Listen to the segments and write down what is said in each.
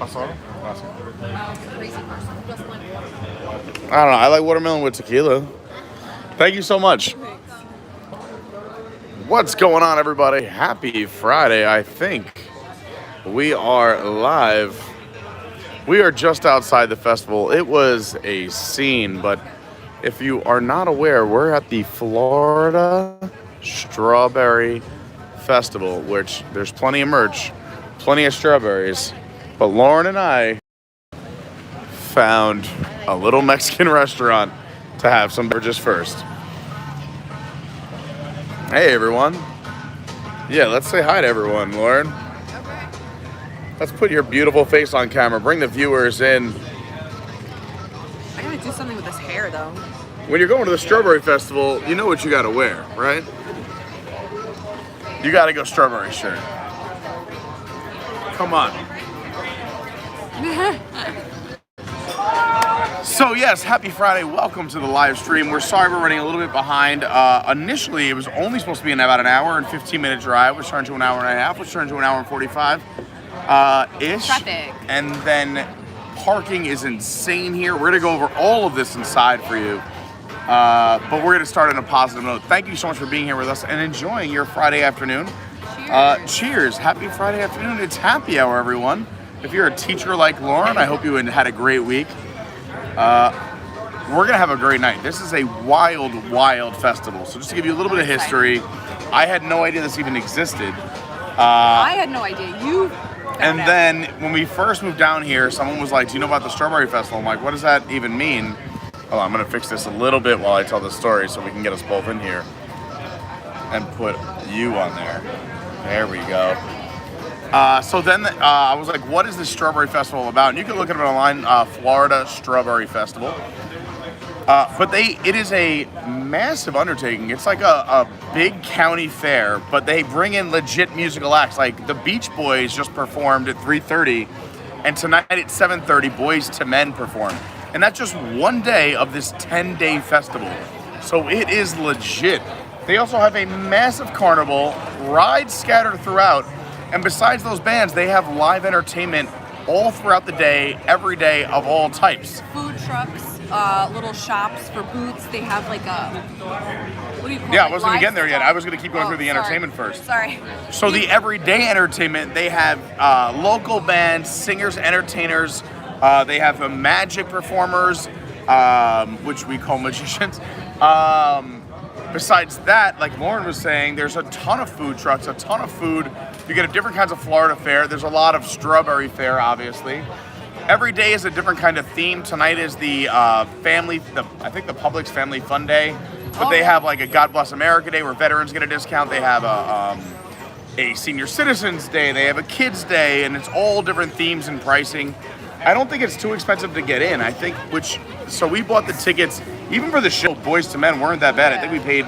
pasado? Crazy person. I don't know. I like watermelon with tequila. Thank you so much. What's going on, everybody? Happy Friday, I think. We are live. We are just outside the festival. It was a scene, but if you are not aware, we're at the Florida Strawberry Festival, which there's plenty of merch, plenty of strawberries. But Lauren and I found a little Mexican restaurant to have some beverages first. Hey, everyone. Yeah, let's say hi to everyone, Lauren. Okay. Let's put your beautiful face on camera. Bring the viewers in. I gotta do something with this hair, though. When you're going to the Strawberry Festival, you know what you gotta wear, right? You gotta go strawberry shirt. Come on. So yes, happy Friday. Welcome to the live stream. We're sorry we're running a little bit behind. Initially, it was only supposed to be about an hour and 15-minute drive, which turned to an hour and a half, which turned to an hour and 45 ish. Traffic. And then parking is insane here. We're gonna go over all of this inside for you. But we're gonna start on a positive note. Thank you so much for being here with us and enjoying your Friday afternoon. Cheers. Happy Friday afternoon. It's happy hour, everyone. If you're a teacher like Lauren, I hope you had a great week. We're gonna have a great night. This is a wild, wild festival. So just to give you a little bit of history, I had no idea this even existed. I had no idea. And then when we first moved down here, someone was like, "Do you know about the Strawberry Festival?" I'm like, "What does that even mean?" Oh, I'm gonna fix this a little bit while I tell the story so we can get us both in here and put you on there. There we go. So then I was like, what is this Strawberry Festival about? And you can look at it online, Florida Strawberry Festival. But it is a massive undertaking. It's like a big county fair, but they bring in legit musical acts. Like the Beach Boys just performed at 3:30, and tonight at 7:30, Boys to Men perform. And that's just one day of this 10-day festival. So it is legit. They also have a massive carnival, rides scattered throughout. And besides those bands, they have live entertainment all throughout the day, every day of all types. Food trucks, little shops for booths. They have like a, what do you call it? Yeah, I wasn't even getting there yet. I was going to keep going through the entertainment first. Sorry. So the everyday entertainment, they have local bands, singers, entertainers. They have magic performers, which we call magicians. Besides that, like Lauren was saying, there's a ton of food trucks, a ton of food. You get a different kinds of Florida fare. There's a lot of strawberry fare, obviously. Every day is a different kind of theme. Tonight is the I think the Publix Family Fun Day. But they have like a God Bless America Day where veterans get a discount. They have a Senior Citizens Day. They have a Kids Day, and it's all different themes and pricing. I don't think it's too expensive to get in. So we bought the tickets, even for the show, Boys to Men weren't that bad. I think we paid...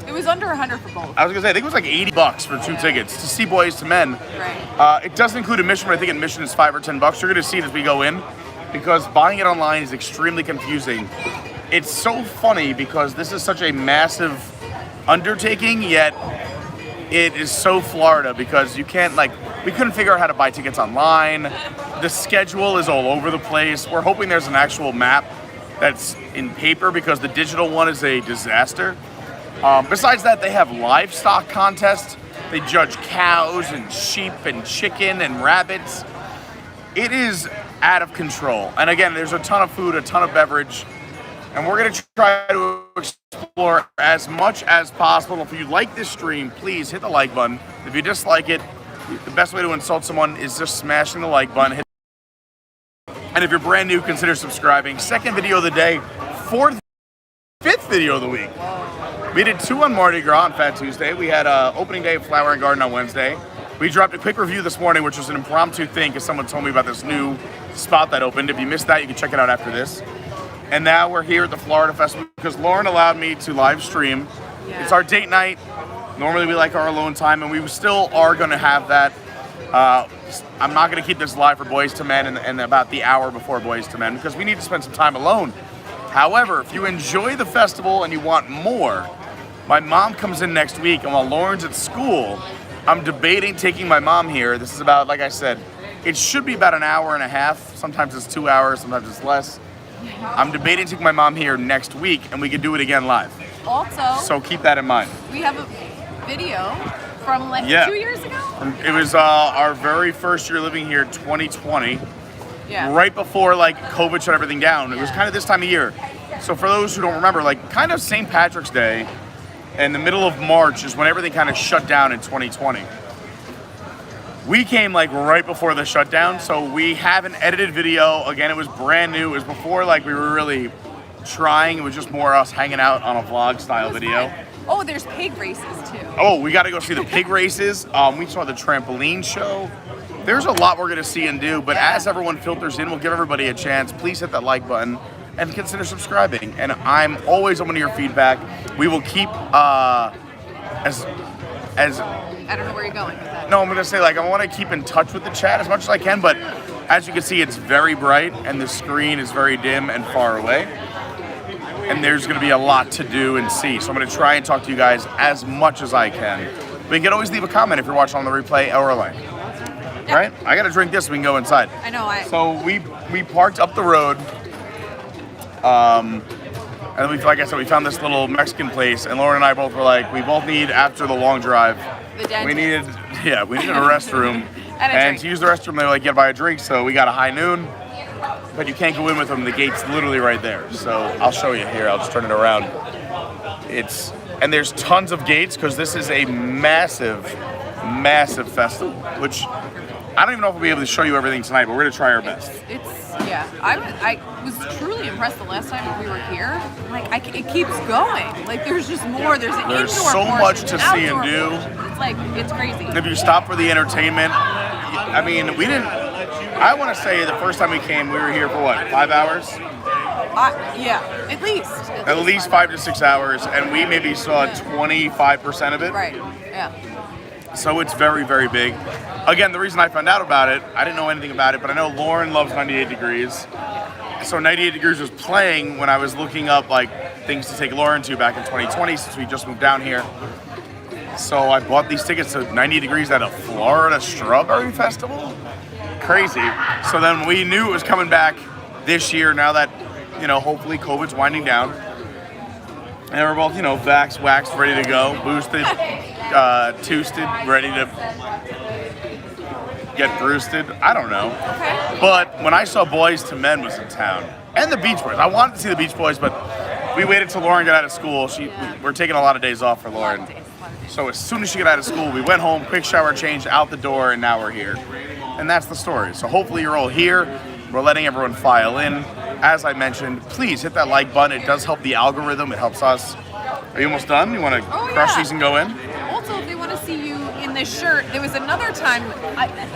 It was under 100 for both. I was gonna say, I think it was like $80 for two tickets to see Boys to Men. Right. It does include admission, but I think admission is $5 or $10. You're gonna see it as we go in, because buying it online is extremely confusing. It's so funny because this is such a massive undertaking, yet it is so Florida because you can't we couldn't figure out how to buy tickets online. The schedule is all over the place. We're hoping there's an actual map that's in paper because the digital one is a disaster. Besides that, they have livestock contests. They judge cows and sheep and chicken and rabbits. It is out of control. And again, there's a ton of food, a ton of beverage. And we're gonna try to explore as much as possible. If you like this stream, please hit the like button. If you dislike it, the best way to insult someone is just smashing the like button. And if you're brand new, consider subscribing. Second video of the day, fifth video of the week. We did 2 on Mardi Gras on Fat Tuesday. We had opening day of Flower and Garden on Wednesday. We dropped a quick review this morning, which was an impromptu thing because someone told me about this new spot that opened. If you missed that, you can check it out after this. And now we're here at the Florida Festival because Lauren allowed me to live stream. Yeah. It's our date night. Normally we like our alone time, and we still are going to have that. I'm not going to keep this live for Boys to Men and about the hour before Boys to Men because we need to spend some time alone. However, if you enjoy the festival and you want more, my mom comes in next week, and while Lauren's at school, I'm debating taking my mom here. This is about, like I said, It should be about an hour and a half. Sometimes it's 2 hours, sometimes it's less. I'm debating taking my mom here next week, and we could do it again live. Also, So keep that in mind. we have a video from like 2 years ago. It was our very first year living here, 2020. Yeah. Right before like COVID shut everything down. It was kind of this time of year. So for those who don't remember, like kind of St. Patrick's Day and the middle of March is when everything kind of shut down in 2020. We came like right before the shutdown, so we have an edited video. Again, it was brand new. It was before like we were really trying. It was just more us hanging out on a vlog style video. Fun. Oh, there's pig races too. Oh, we got to go see the pig races. We saw the trampoline show. There's a lot we're going to see and do, but as everyone filters in, we'll give everybody a chance. Please hit that like button and consider subscribing. And I'm always open to your feedback. We will keep as I don't know where you're going with that. no, I'm gonna say like I want to keep in touch with the chat as much as I can, but as you can see, it's very bright and the screen is very dim and far away. And there's gonna be a lot to do and see. So I'm gonna try and talk to you guys as much as I can. But you can always leave a comment if you're watching on the replay or a like. Yep. Right? I gotta drink this so we can go inside. I know. So we parked up the road. And then like I said, we found this little Mexican place, and Lauren and I both were like, we both need, after the long drive, we needed a restroom. and to use the restroom, they were like, you gotta buy a drink, so we got a high noon, but you can't go in with them, the gate's literally right there. So I'll show you here, I'll just turn it around. And there's tons of gates, because this is a massive, massive festival, which I don't even know if we'll be able to show you everything tonight, but we're gonna try our best. I was truly impressed the last time we were here. Like, it keeps going. Like, there's just more. There's an There's indoor so portion, much to an see and outdoor do. portion. It's like, it's crazy. If you stop for the entertainment, I mean, we didn't, I want to say the first time we came, we were here for what, 5 hours? Yeah, at least. At least 5 to 6 hours, and we maybe saw 25% of it. Right, yeah. So it's very, very big. Again, the reason I found out about it, I didn't know anything about it, but I know Lauren loves 98 Degrees. So 98 Degrees was playing when I was looking up like things to take Lauren to back in 2020 since we just moved down here. So I bought these tickets to 98 Degrees at a Florida Strawberry Festival. Crazy. So then we knew it was coming back this year now that, hopefully COVID's winding down. And we're both, vaxxed, waxed, ready to go, boosted, toasted, ready to get bruisted. I don't know. Okay. But when I saw Boys to Men was in town, and the Beach Boys, I wanted to see the Beach Boys, but we waited till Lauren got out of school. We're taking a lot of days off for Lauren. So as soon as she got out of school, we went home, quick shower, change, out the door, and now we're here. And that's the story. So hopefully you're all here. We're letting everyone file in. As I mentioned, please hit that like button. It does help the algorithm. It helps us. Are you almost done? You want to crush these and go in? Also, if they want to see you in this shirt, there was another time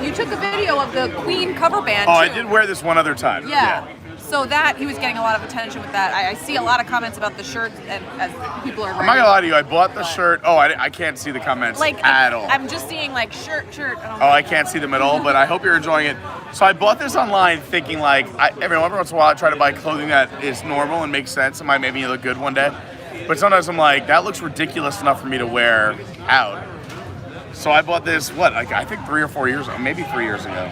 you took a video of the Queen cover band. Oh, too. I did wear this one other time. Yeah. So that he was getting a lot of attention with that. I see a lot of comments about the shirt, and as people are. I'm not gonna lie to you. I bought the shirt. Oh, I can't see the comments at all. I'm just seeing like shirt. I can't see them at all. But I hope you're enjoying it. So I bought this online, thinking like every once in a while I try to buy clothing that is normal and makes sense and might make me look good one day. But sometimes I'm like, that looks ridiculous enough for me to wear out. So I bought this, I think 3 or 4 years ago, maybe 3 years ago.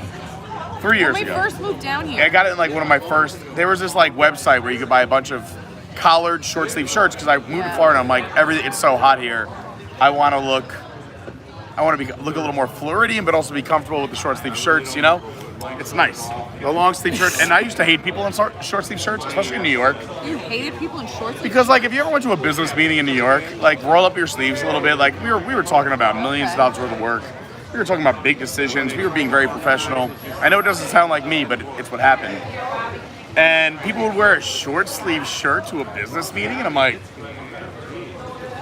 3 years ago. When we first moved down here. I got it in like one of my first, there was this like website where you could buy a bunch of collared short sleeve shirts because I moved to Florida and I'm like, it's so hot here. I want to look a little more Floridian, but also be comfortable with the short sleeve shirts, It's nice. The long sleeve shirt, and I used to hate people in short sleeve shirts, especially in New York. You hated people in short sleeves? Because if you ever went to a business meeting in New York, roll up your sleeves a little bit. We were talking about millions of dollars worth of work. We were talking about big decisions. We were being very professional. I know it doesn't sound like me, but it's what happened. And people would wear a short sleeve shirt to a business meeting, and I'm like,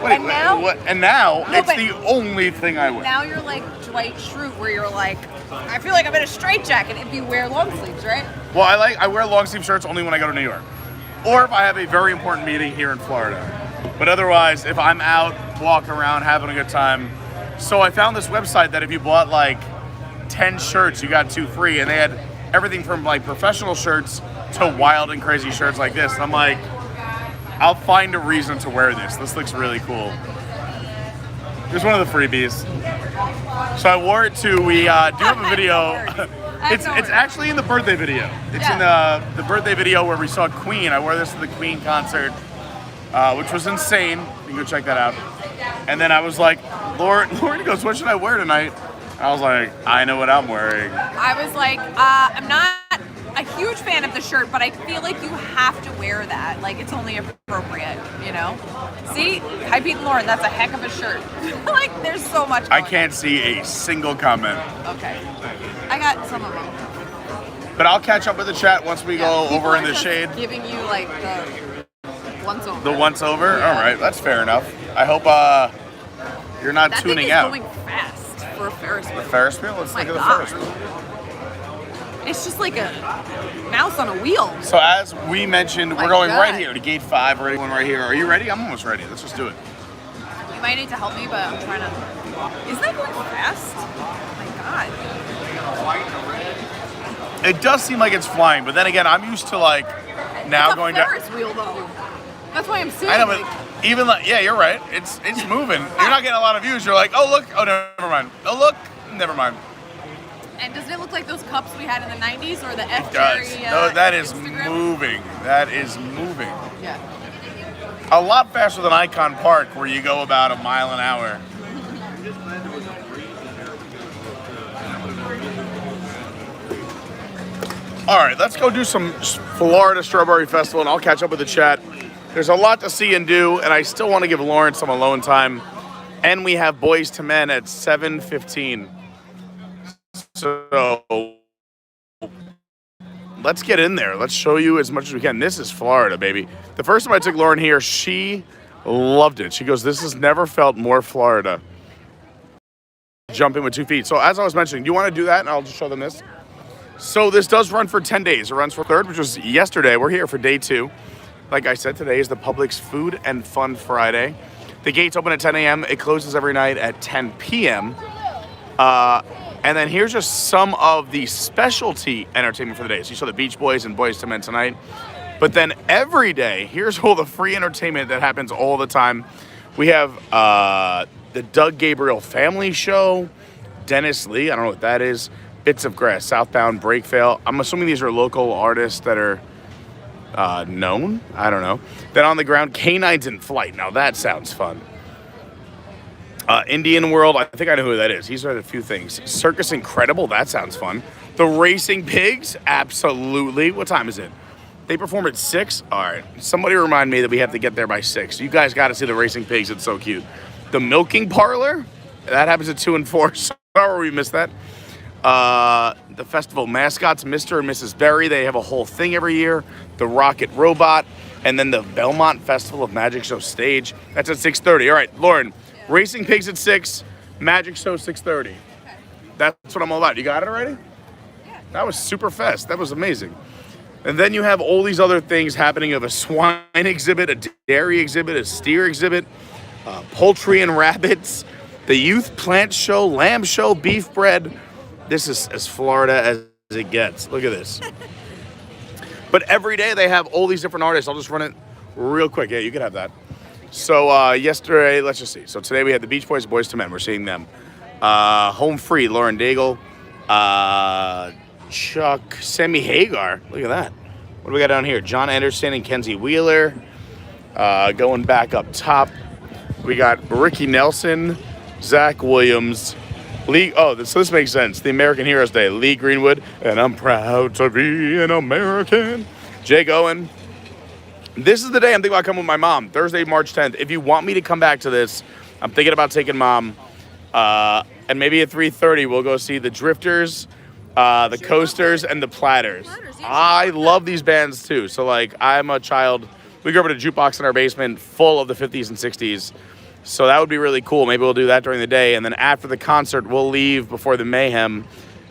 what? And now it's the only thing I wear. Now you're like Dwight Schrute, where you're like, I feel like I'm in a straitjacket if you wear long sleeves, right? Well, I wear long sleeve shirts only when I go to New York, or if I have a very important meeting here in Florida. But otherwise, if I'm out walking around having a good time. So I found this website that if you bought 10 shirts, you got 2 free, and they had everything from professional shirts to wild and crazy shirts like this. And I'm like, I'll find a reason to wear this. This looks really cool. Here's one of the freebies. So I wore it to, we do have a video. It's actually in the birthday video. It's in the birthday video where we saw Queen. I wore this to the Queen concert, which was insane. You can go check that out. And then I was like, Lauren goes, what should I wear tonight? I was like, I know what I'm wearing. I was like, I'm not a huge fan of the shirt, but I feel like you have to wear that. Like, it's only appropriate, you know? See? Hi, Pete and Lauren, that's a heck of a shirt. Like, there's so much I can't see a single comment. Okay. I got some of them. But I'll catch up with the chat once we go over in the shade. Giving you, like, the once over. The once over? Yeah. All right, that's fair enough. I hope you're not that tuning thing is out. Going fast for a Ferris wheel. The Ferris wheel? Let's look at the Ferris wheel. It's just like a mouse on a wheel. So as we mentioned, we're going right here to gate 5. We're going right here. Are you ready? I'm almost ready. Let's just do it. You might need to help me, but I'm trying to... Isn't that going fast? Oh my god. It does seem like it's flying, but then again, I'm used to like now it's going a Ferris wheel though. That's why I'm saying. I know, but even like, yeah, you're right. It's moving. You're not getting a lot of views. You're like, oh look, oh never mind. Oh look, never mind. And doesn't it look like those cups we had in the 90s or the It F does. Cherry? No, that is Instagram? moving. That is moving. Yeah. A lot faster than Icon Park, where you go about a mile an hour. All right, let's go do some Florida Strawberry Festival, and I'll catch up with the chat. There's a lot to see and do, and I still want to give Lauren some alone time. And we have Boys to Men at 7:15. So let's get in there. Let's show you as much as we can. This is Florida, baby. The first time I took Lauren here, she loved it. She goes, this has never felt more Florida. Jump in with 2 feet. So as I was mentioning, do you want to do that? And I'll just show them this. So this does run for 10 days. It runs for 3rd, which was yesterday. We're here for day 2. Like I said, today is the Publix Food and Fun Friday. The gates open at 10 a.m. It closes every night at 10 p.m. And then here's just some of the specialty entertainment for the day. So you saw the Beach Boys and Boys to Men tonight. But then every day, here's all the free entertainment that happens all the time. We have the Doug Gabriel Family Show, Dennis Lee, I don't know what that is, Bits of Grass, Southbound, Breakvale. I'm assuming these are local artists that are known. I don't know. Then On the Ground, Canines in Flight. Now that sounds fun. Indian World, I think I know who that is. He's read a few things. Circus Incredible, that sounds fun. The Racing Pigs, absolutely. What time is it? They perform at 6? All right. Somebody remind me that we have to get there by 6. You guys got to see the Racing Pigs. It's so cute. The Milking Parlor, that happens at 2 and 4. Sorry we missed that. The festival mascots, Mr. and Mrs. Berry, they have a whole thing every year. The Rocket Robot, and then the Belmont Festival of Magic Show stage. That's at 6:30. All right, Lauren, Racing Pigs at 6, Magic Show 6:30. Okay. That's what I'm all about. You got it already? Yeah. That was super fast. That was amazing. And then you have all these other things happening of a swine exhibit, a dairy exhibit, a steer exhibit, poultry and rabbits, the youth plant show, lamb show, beef bread. This is as Florida as it gets. Look at this. But every day they have all these different artists. I'll just run it real quick. Yeah, you can have that. So yesterday, let's just see. So today we had the Beach Boys, Boys to Men. We're seeing them. Home Free, Lauren Daigle. Chuck, Sammy Hagar. Look at that. What do we got down here? John Anderson and Kenzie Wheeler. Going back up top, we got Ricky Nelson, Zach Williams, Lee. Oh, so this makes sense. The American Heroes Day. Lee Greenwood, and I'm proud to be an American. Jake Owen. This is the day I'm thinking about coming with my mom. Thursday, March 10th. If you want me to come back to this, I'm thinking about taking mom. And maybe at 3:30 we'll go see the Drifters, the Coasters, and the Platters. I love these bands too. So like, I'm a child. We grew up in a jukebox in our basement full of the 50s and 60s. So that would be really cool. Maybe we'll do that during the day. And then after the concert, we'll leave before the mayhem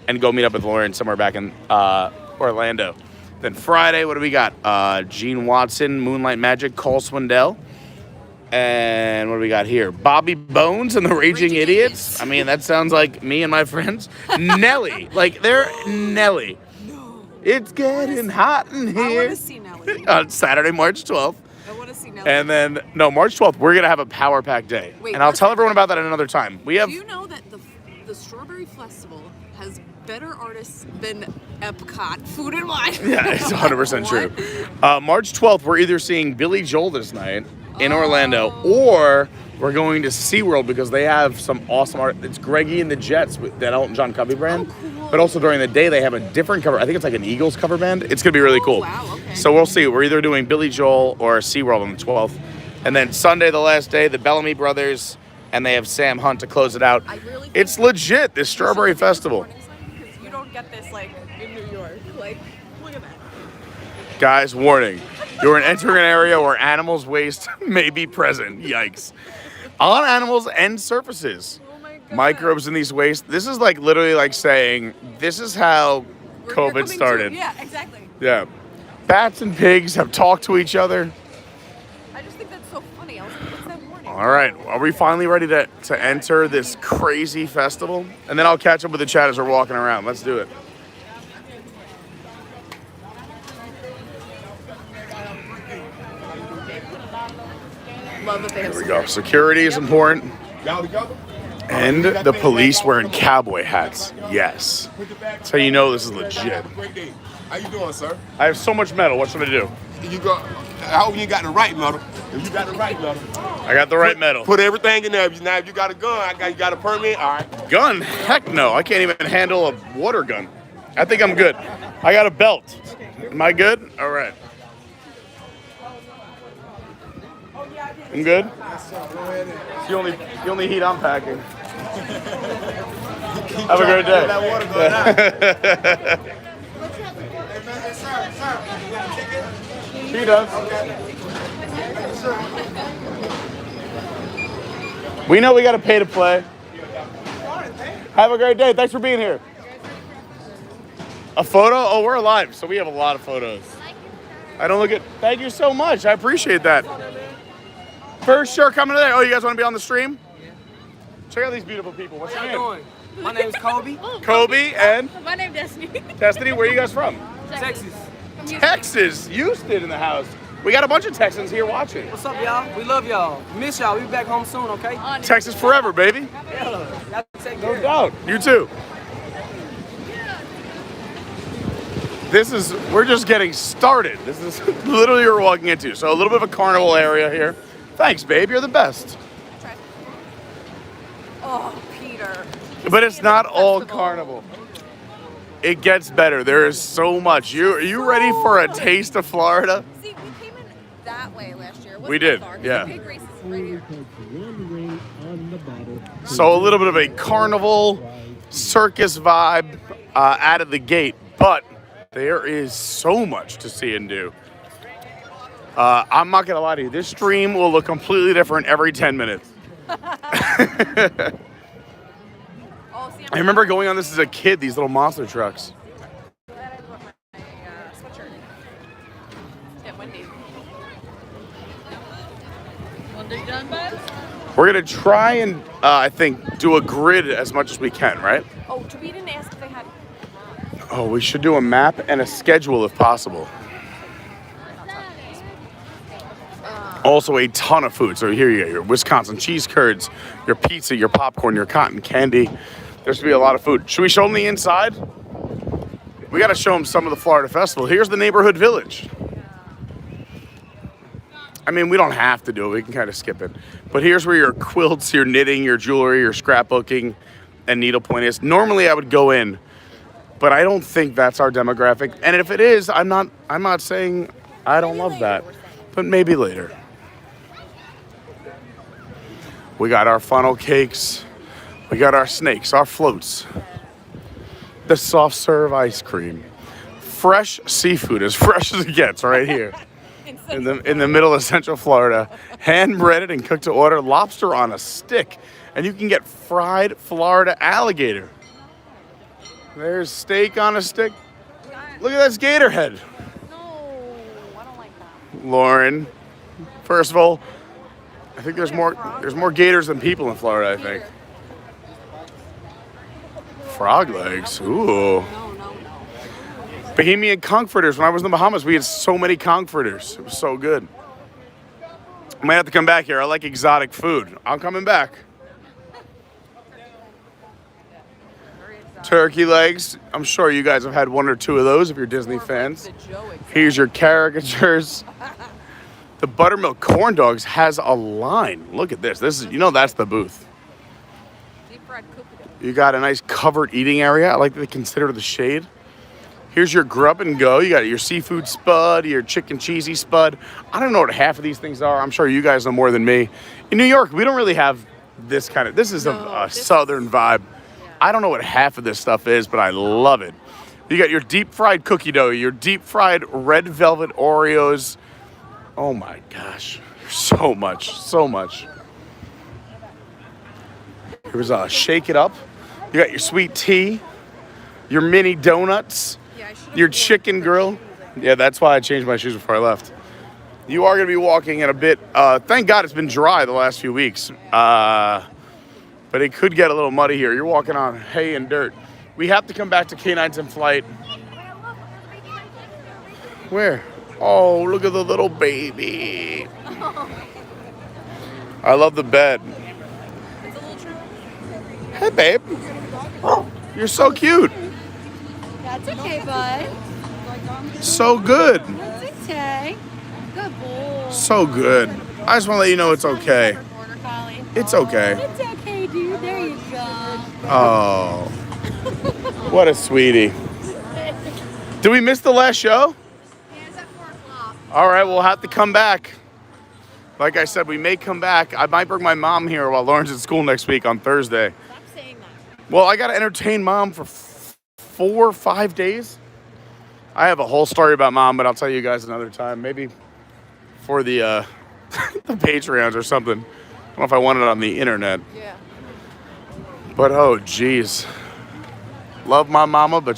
and go meet up with Lauren somewhere back in Orlando. Then Friday, what do we got? Gene Watson, Moonlight Magic, Cole Swindell. And what do we got here? Bobby Bones and the Raging Idiots. I mean, that sounds like me and my friends. Nelly. Like, they're Nelly. No. It's getting hot in here. I want to see Nelly. On Saturday, March 12th. I want to see Nelly. And then, no, March 12th, we're going to have a Power Pack Day. Wait, and I'll tell everyone about that at another time. We have. Do you know that the Strawberry Festival has better artists than Epcot Food and Wine. Yeah, it's 100% true. March 12th, we're either seeing Billy Joel this night in Orlando, or we're going to SeaWorld because they have some awesome art. It's Greggy and the Jets with that Elton John cover band. Oh, cool. But also during the day, they have a different cover. I think it's like an Eagles cover band. It's going to be really cool. Wow, okay. So we'll see. We're either doing Billy Joel or SeaWorld on the 12th. And then Sunday, the last day, the Bellamy Brothers, and they have Sam Hunt to close it out. I really think It's legit, this Strawberry Festival. Because you don't get this like in New York. Like, look at that. Guys, warning. You're entering an area where animals' waste may be present. Yikes. On animals and surfaces. Oh my God. Microbes in these wastes. This is like literally like saying, this is how You're COVID coming started. Yeah, exactly. Yeah. Bats and pigs have talked to each other. I just think that's so funny. I was like, what's that warning? All right. Are we finally ready to enter this crazy festival? And then I'll catch up with the chat as we're walking around. Let's do it. Love that they have Here we go. Security is important. And the police wearing cowboy hats. Yes. That's how you know this is legit. Great day. How you doing, sir? I have so much metal. What should I do? You got. I hope you got the right metal. If you got the right metal, I got the right metal. put everything in there. Now, if you got a gun, you got a permit. All right. Gun? Heck no. I can't even handle a water gun. I think I'm good. I got a belt. Am I good? All right. I'm good? It's the only heat I'm packing. Have a great day. He does. We know we got to pay to play. Have a great day. Thanks for being here. A photo? Oh, we're live, so we have a lot of photos. I don't look at. Thank you so much. I appreciate that. First shirt coming today. Oh, you guys want to be on the stream? Yeah. Check out these beautiful people. What's your name? My name is Kobe. Kobe and My name's Destiny. Destiny. Where are you guys from? Texas. Texas. Houston in the house. We got a bunch of Texans here watching. What's up, y'all? We love y'all. Miss y'all. We be back home soon, okay? Texas forever, baby. Yeah. Y'all take No care. doubt. You too. We're just getting started. This is literally what we're walking into. So a little bit of a carnival area here. Thanks, babe. You're the best. Oh, Peter. But it's not all carnival. It gets better. There is so much. Are you ready for a taste of Florida? See, we came in that way last year. It wasn't We did, that far, 'cause yeah. The pig race is right here. So a little bit of a carnival circus vibe out of the gate, but there is so much to see and do. I'm not gonna lie to you. This stream will look completely different every 10 minutes. Oh, see, I remember going on this as a kid, these little monster trucks. glad I brought my sweatshirt. Get windy. Wendy done, bud? We're gonna try and, I think, do a grid as much as we can, right? Oh, we didn't ask if they had. Oh, we should do a map and a schedule if possible. Also a ton of food. So here you go, your Wisconsin cheese curds, your pizza, your popcorn, your cotton candy. There should be a lot of food. Should we show them the inside? We got to show them some of the Florida Festival. Here's the neighborhood village. I mean, we don't have to do it. We can kind of skip it. But here's where your quilts, your knitting, your jewelry, your scrapbooking, and needlepoint is. Normally I would go in, but I don't think that's our demographic. And if it is, I'm not saying I don't love that, but maybe later. We got our funnel cakes. We got our snakes, our floats. The soft serve ice cream. Fresh seafood, as fresh as it gets right here. In the middle of Central Florida. Hand breaded and cooked to order. Lobster on a stick. And you can get fried Florida alligator. There's steak on a stick. Look at that gator head. No, I don't like that. Lauren, first of all, I think there's more gators than people in Florida, I think. Frog legs. Ooh. No. Bohemian Comforters. When I was in the Bahamas, we had so many Comforters. It was so good. I might have to come back here. I like exotic food. I'm coming back. Turkey legs. I'm sure you guys have had one or two of those if you're Disney fans. The Joe exact. Here's your caricatures. The buttermilk corn dogs has a line. Look at this. This is, that's the booth. Deep fried cookie dough. You got a nice covered eating area. I like that they consider the shade. Here's your grub and go. You got your seafood spud, your chicken cheesy spud. I don't know what half of these things are. I'm sure you guys know more than me. In New York, we don't really have this is a southern vibe. I don't know what half of this stuff is, but I love it. You got your deep fried cookie dough, your deep fried red velvet Oreos. Oh my gosh, so much. Here's a shake it up. You got your sweet tea, your mini donuts, your chicken grill. Yeah, that's why I changed my shoes before I left. You are going to be walking in a bit. Thank God it's been dry the last few weeks. But it could get a little muddy here. You're walking on hay and dirt. We have to come back to Canines in Flight. Where? Oh, look at the little baby. I love the bed. Hey, babe. You're so cute. That's okay, bud. So good. That's okay. Good boy. So good. I just want to let you know it's okay. It's okay. It's okay, dude. There you go. Oh. What a sweetie. Did we miss the last show? Yeah, it's at 4 o'clock. All right, we'll have to come back. Like I said, we may come back. I might bring my mom here while Lauren's at school next week on Thursday. Stop saying that. Well, I got to entertain Mom for 4 or 5 days. I have a whole story about Mom, but I'll tell you guys another time. Maybe for the the Patreons or something. I don't know if I want it on the internet. Yeah. But, oh, geez. Love my mama, but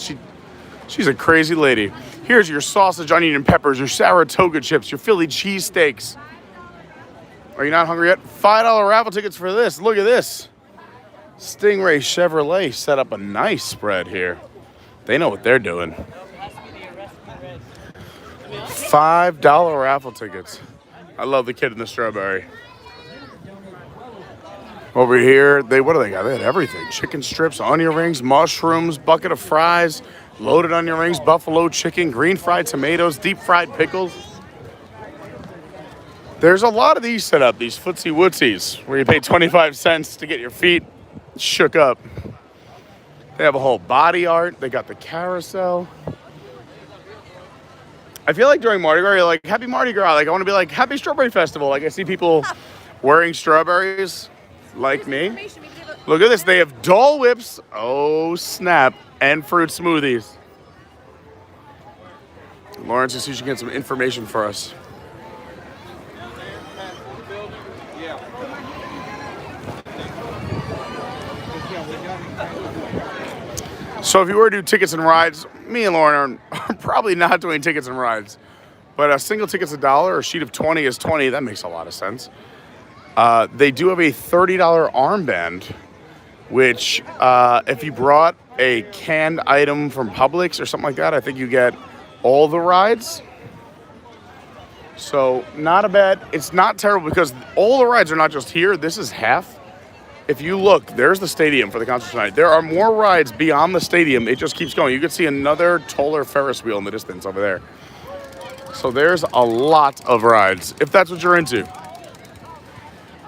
she's a crazy lady. Here's your sausage, onion, and peppers, your Saratoga chips, your Philly cheesesteaks. Are you not hungry yet? $5 raffle tickets for this. Look at this. Stingray Chevrolet set up a nice spread here. They know what they're doing. $5 raffle tickets. I love the kid in the strawberry. Over here, what do they got? They had everything. Chicken strips, onion rings, mushrooms, bucket of fries, loaded onion rings, buffalo chicken, green fried tomatoes, deep fried pickles. There's a lot of these set up, these footsie wootsies, where you pay 25 cents to get your feet shook up. They have a whole body art. They got the carousel. I feel like during Mardi Gras, you're like, happy Mardi Gras. Like, I want to be like, happy Strawberry Festival. Like, I see people wearing strawberries like me. Look at this. They have Dole Whips. Oh, snap. And fruit smoothies. Lawrence, just see if she can get some information for us. So if you were to do tickets and rides, me and Lauren are probably not doing tickets and rides. But a single ticket's $1, a sheet of 20 is 20. That makes a lot of sense. They do have a $30 armband, which if you brought a canned item from Publix or something like that, I think you get all the rides. So not a bad, it's not terrible because all the rides are not just here. This is half. If you look, there's the stadium for the concert tonight. There are more rides beyond the stadium. It just keeps going. You can see another taller Ferris wheel in the distance over there. So there's a lot of rides, if that's what you're into.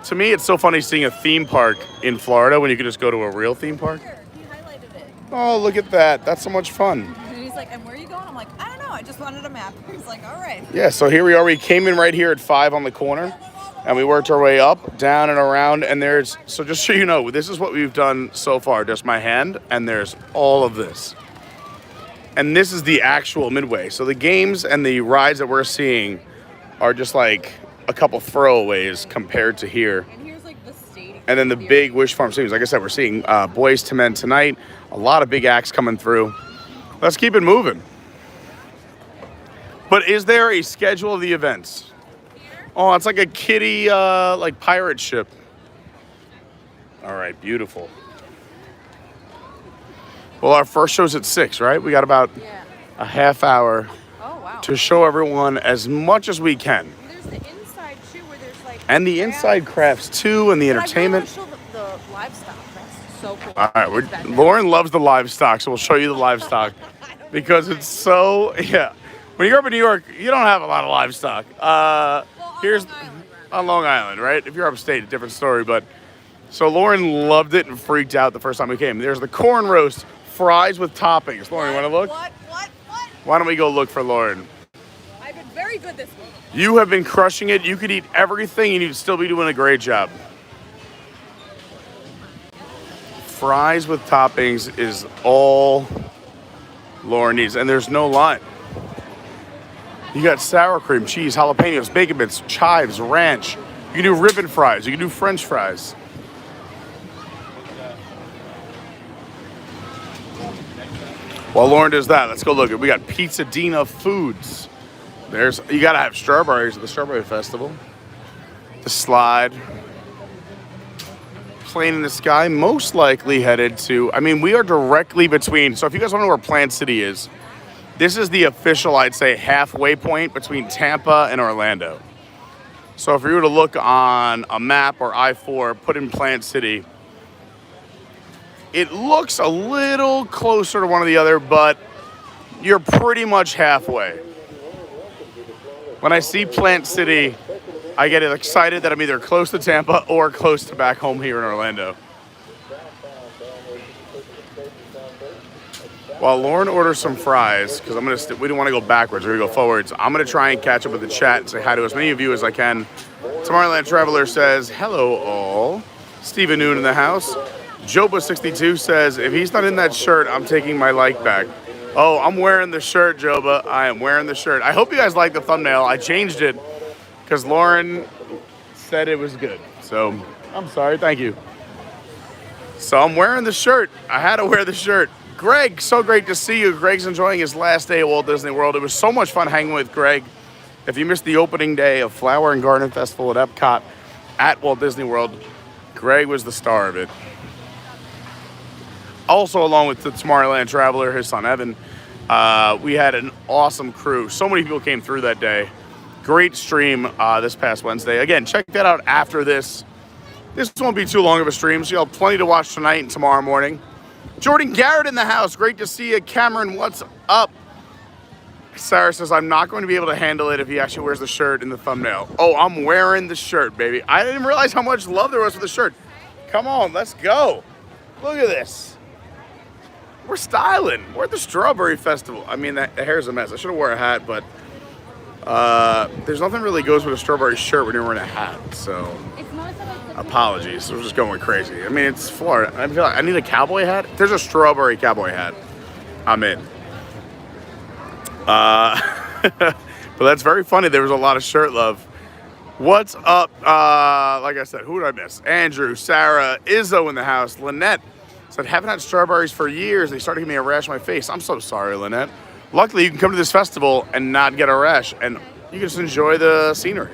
To me, it's so funny seeing a theme park in Florida when you could just go to a real theme park. He highlighted it. Oh, look at that. That's so much fun. And he's like, and where are you going? I'm like, I don't know. I just wanted a map. He's like, all right. Yeah, so here we are. We came in right here at 5 on the corner. And we worked our way up, down, and around. And there's, so just so you know, this is what we've done so far. Just my hand, and there's all of this. And this is the actual midway. So the games and the rides that we're seeing are just like a couple throwaways compared to here. And here's like the stadium. And then the big Wish Farm Stadiums. Like I said, we're seeing Boys to Men tonight. A lot of big acts coming through. Let's keep it moving. But is there a schedule of the events? Oh, it's like a kiddie, like pirate ship. All right, beautiful. Well, our first show's at 6, right? We got about a half hour to show everyone as much as we can. And there's the inside too, where there's like. And the inside crafts too, and the entertainment. I really want to show the livestock. That's so cool. All right, Lauren loves the livestock, so we'll show you the livestock because it's so, yeah. When you're up in New York, you don't have a lot of livestock. Here's on Long Island, right? If you're upstate, a different story. But so Lauren loved it and freaked out the first time we came. There's the corn roast, fries with toppings. Lauren, you want to look? What? Why don't we go look for Lauren? I've been very good this week. You have been crushing it. You could eat everything and you'd still be doing a great job. Fries with toppings is all Lauren needs, and there's no line. You got sour cream, cheese, jalapenos, bacon bits, chives, ranch. You can do ribbon fries. You can do French fries. While Lauren does that, let's go look. We got Pizzadina Foods. You gotta have strawberries at the Strawberry Festival. The slide. Plane in the sky, most likely headed to, we are directly between, so if you guys want to know where Plant City is, this is the official, I'd say, halfway point between Tampa and Orlando. So if you were to look on a map or I-4, put in Plant City, it looks a little closer to one or the other, but you're pretty much halfway. When I see Plant City, I get excited that I'm either close to Tampa or close to back home here in Orlando. While Lauren orders some fries, because we don't want to go backwards, we're going to go forwards, I'm going to try and catch up with the chat and say hi to as many of you as I can. Tomorrowland Traveler says, hello all. Stephen Noon in the house. Joba62 says, if he's not in that shirt, I'm taking my like back. Oh, I'm wearing the shirt, Joba. I am wearing the shirt. I hope you guys like the thumbnail. I changed it because Lauren said it was good. So, I'm sorry. Thank you. So, I'm wearing the shirt. I had to wear the shirt. Greg, so great to see you. Greg's enjoying his last day at Walt Disney World. It was so much fun hanging with Greg. If you missed the opening day of Flower and Garden Festival at Epcot at Walt Disney World, Greg was the star of it. Also, along with the Tomorrowland Traveler, his son Evan, we had an awesome crew. So many people came through that day. Great stream this past Wednesday. Again, check that out after this. This won't be too long of a stream, so you'll have plenty to watch tonight and tomorrow morning. Jordan Garrett in the house. Great to see you. Cameron, what's up? Sarah says, I'm not going to be able to handle it if he actually wears the shirt in the thumbnail. Oh, I'm wearing the shirt, baby. I didn't realize how much love there was for the shirt. Come on, let's go. Look at this. We're styling. We're at the Strawberry Festival. The hair's a mess. I should have wore a hat, but there's nothing really goes with a strawberry shirt when you're wearing a hat. So apologies. We're just going crazy. It's Florida. I feel like I need a cowboy hat. If there's a strawberry cowboy hat, I'm in. But that's very funny. There was a lot of shirt love. What's up? Like I said, who did I miss? Andrew, Sarah, Izzo in the house, Lynette. Said, haven't had strawberries for years. They started giving me a rash on my face. I'm so sorry, Lynette. Luckily, you can come to this festival and not get a rash, and you can just enjoy the scenery.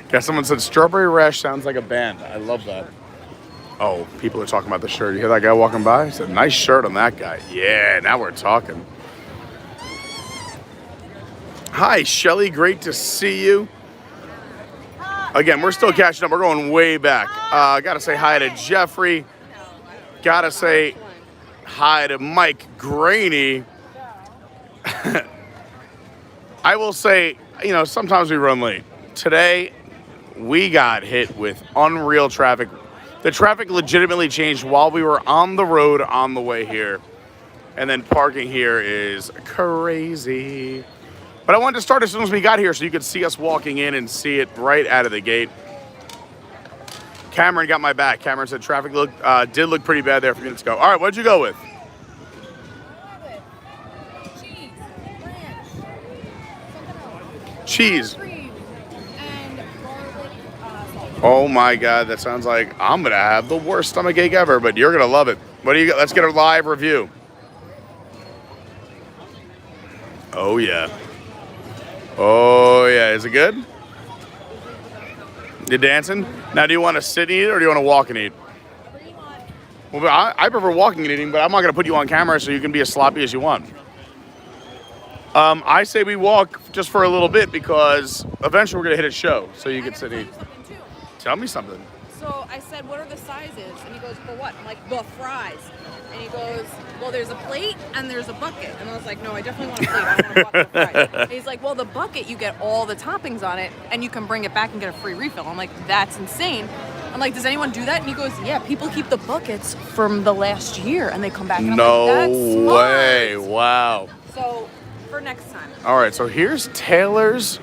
Guess someone said, strawberry rash sounds like a band. I love that. Oh, people are talking about the shirt. You hear that guy walking by? He said, nice shirt on that guy. Yeah, now we're talking. Hi, Shelly. Great to see you. Again, we're still catching up. We're going way back. Got to say hi to Jeffrey. Got to say hi to Mike Graney. I will say, sometimes we run late. Today, we got hit with unreal traffic. The traffic legitimately changed while we were on the road on the way here. And then parking here is crazy. But I wanted to start as soon as we got here so you could see us walking in and see it right out of the gate. Cameron got my back. Cameron said traffic did look pretty bad there a few minutes ago. All right, what'd you go with? Cheese, ranch, Cheese. cream, and garlic sauce. Oh my God, that sounds like I'm gonna have the worst stomachache ever, but you're gonna love it. What do you got? Let's get a live review. Oh yeah. Oh yeah, is it good? You dancing? Now, do you want to sit and eat or do you want to walk and eat? What do you want? Well, I prefer walking and eating, but I'm not gonna put you on camera so you can be as sloppy as you want. I say we walk just for a little bit because eventually we're gonna hit a show, so you can sit and eat. Something too. Tell me something. So I said, what are the sizes? And he goes, for what? I'm like, the fries. And he goes, well, there's a plate and there's a bucket. And I was like, no, I definitely want a plate. I don't want a bucket of fries. And he's like, well, the bucket, you get all the toppings on it and you can bring it back and get a free refill. I'm like, that's insane. I'm like, does anyone do that? And he goes, yeah, people keep the buckets from the last year and they come back. And I'm No like, that's smart. way. Wow. So for next time. All right, so here's Taylor's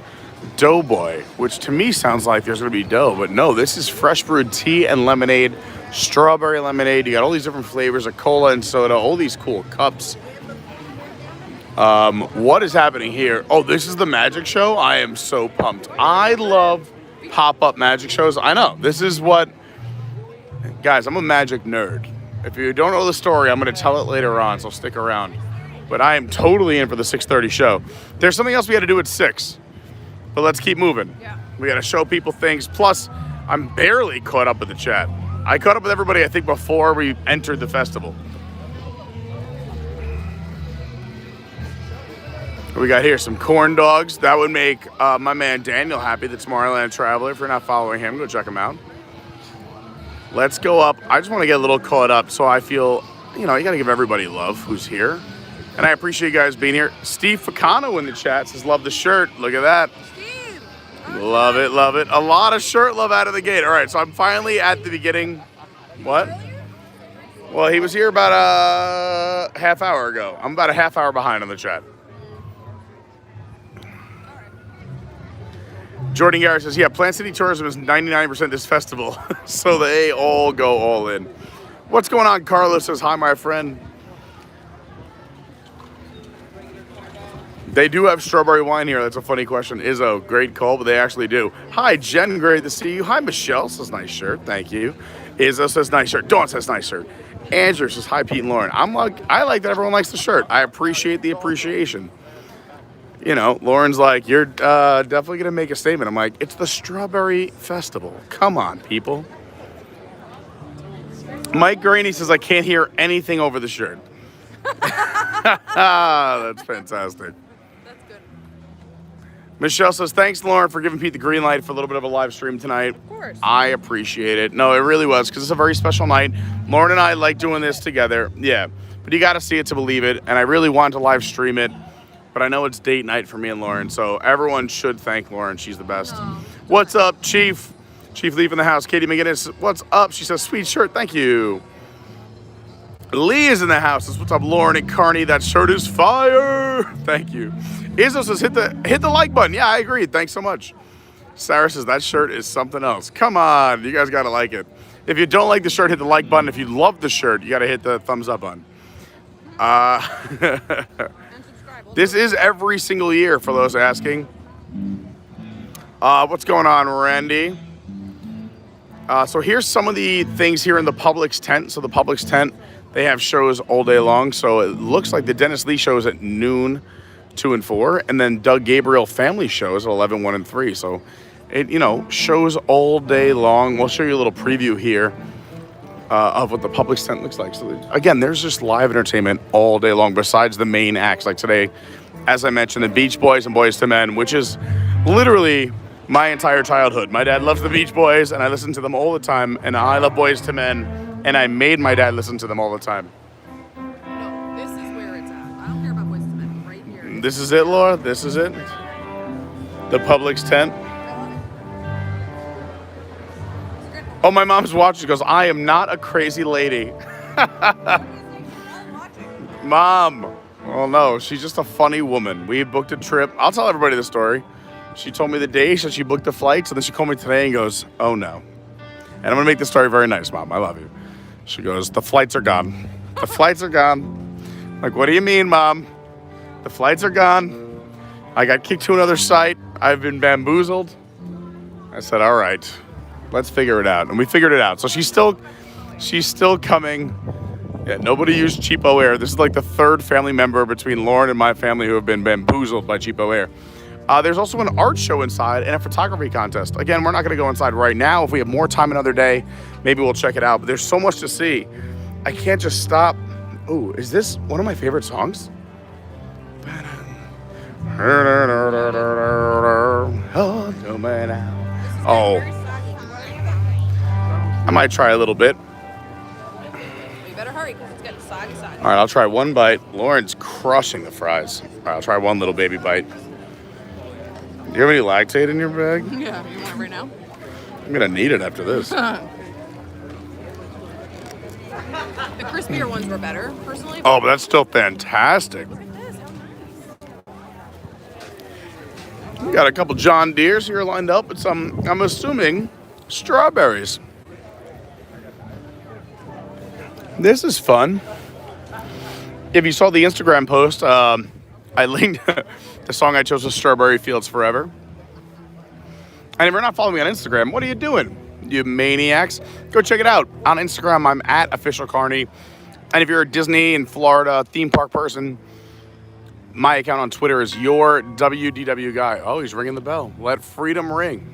Doughboy, which to me sounds like there's gonna be dough, but no, this is fresh brewed tea and lemonade, strawberry lemonade. You got all these different flavors of cola and soda, all these cool cups. What is happening here? Oh, this is the magic show. I am so pumped. I love pop-up magic shows. I know, this is what, guys, I'm a magic nerd. If you don't know the story, I'm gonna tell it later on, so stick around. But I am totally in for the 6:30 show. There's something else we had to do at 6. But let's keep moving. Yeah. We got to show people things. Plus, I'm barely caught up with the chat. I caught up with everybody, I think, before we entered the festival. We got here some corn dogs. That would make my man Daniel happy, the Tomorrowland Traveler. If you're not following him, go check him out. Let's go up. I just want to get a little caught up so I feel, you got to give everybody love who's here. And I appreciate you guys being here. Steve Ficano in the chat says, love the shirt. Look at that. Love it, love it. A lot of shirt love out of the gate. All right, so I'm finally at the beginning. What? Well, he was here about a half hour ago. I'm about a half hour behind on the chat. Jordan Garrett says, yeah, Plant City Tourism is 99% this festival. So they all go all in. What's going on? Carlos says, hi, my friend. They do have strawberry wine here. That's a funny question. Izzo, great call, but they actually do. Hi, Jen, great to see you. Hi, Michelle says nice shirt. Thank you. Izzo says nice shirt. Dawn says nice shirt. Andrew says hi, Pete and Lauren. I like that everyone likes the shirt. I appreciate the appreciation. Lauren's like, you're definitely going to make a statement. I'm like, it's the Strawberry Festival. Come on, people. Mike Graney says, I can't hear anything over the shirt. That's fantastic. Michelle says, thanks, Lauren, for giving Pete the green light for a little bit of a live stream tonight. Of course. I appreciate it. No, it really was, because it's a very special night. Lauren and I like doing this together. Yeah, but you got to see it to believe it, and I really wanted to live stream it, but I know it's date night for me and Lauren, so everyone should thank Lauren. She's the best. What's up, Chief? Chief Leaf in the house. Katie McGinnis, what's up? She says, sweet shirt. Thank you. Lee is in the house. Says, what's up, Lauren and Carney? That shirt is fire. Thank you. Izzo says, hit the like button. Yeah, I agree. Thanks so much. Sarah says, that shirt is something else. Come on. You guys got to like it. If you don't like the shirt, hit the like button. If you love the shirt, you got to hit the thumbs up button. This is every single year, for those asking. What's going on, Randy? So here's some of the things here in the Publix tent. So the Publix tent, they have shows all day long. So it looks like the Dennis Lee show is at noon, 2 and 4. And then Doug Gabriel family shows at 11, 1 and 3. So it, shows all day long. We'll show you a little preview here of what the Publix tent looks like. So again, there's just live entertainment all day long besides the main acts. Like today, as I mentioned, the Beach Boys and Boys to Men, which is literally my entire childhood. My dad loves the Beach Boys, and I listen to them all the time. And I love Boys to Men, and I made my dad listen to them all the time. No, this is where it's at. I don't care about Boys to Men. Right here. This is it, Laura. This is it. The Publix tent. Oh, my mom's watching. She goes, I am not a crazy lady. Mom. Oh, no. She's just a funny woman. We booked a trip. I'll tell everybody the story. She told me the day that she booked the flights, and then she called me today and goes, oh, no. And I'm going to make the story very nice, Mom. I love you. She goes, the flights are gone. The flights are gone. I'm like, what do you mean, Mom? The flights are gone. I got kicked to another site. I've been bamboozled. I said, all right, let's figure it out. And we figured it out. So she's still coming. Yeah, nobody used cheapo air. This is like the third family member between Lauren and my family who have been bamboozled by cheapo air. There's also an art show inside and a photography contest. Again, we're not going to go inside right now. If we have more time another day, maybe we'll check it out. But there's so much to see. I can't just stop. Ooh, is this one of my favorite songs? Oh, I might try a little bit. You better hurry because it's getting soggy. All right, I'll try one bite. Lauren's crushing the fries. All right, I'll try one little baby bite. Do you have any lactate in your bag? Yeah, you want it right now? I'm gonna need it after this. The crispier ones were better, personally. Oh, but that's still fantastic. We got a couple John Deeres here lined up with some, I'm assuming, strawberries. This is fun. If you saw the Instagram post, I linked the song I chose was Strawberry Fields Forever. And if you're not following me on Instagram, what are you doing, you maniacs? Go check it out. On Instagram, I'm at official Carney. And if you're a Disney and Florida theme park person, my account on Twitter is your WDW guy. Oh, he's ringing the bell. Let freedom ring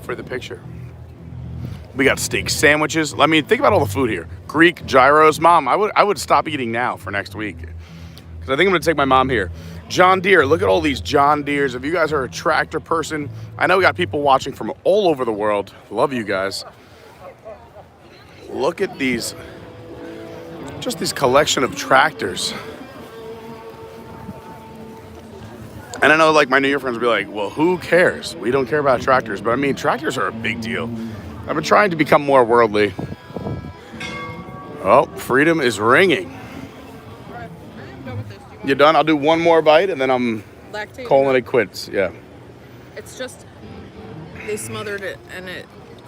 for the picture. We got steak sandwiches. I mean, think about all the food here. Greek gyros. Mom, I would stop eating now for next week. Because I think I'm going to take my mom here. John Deere. Look at all these John Deeres. If you guys are a tractor person, I know we got people watching from all over the world. Love you guys. Look at these. Just this collection of tractors. And I know, like, my New Year friends will be like, well, who cares? We don't care about tractors. But I mean, tractors are a big deal. I've been trying to become more worldly. Oh, freedom is ringing. You done? I'll do one more bite and then I'm calling it quits. Yeah. It's just, they smothered it and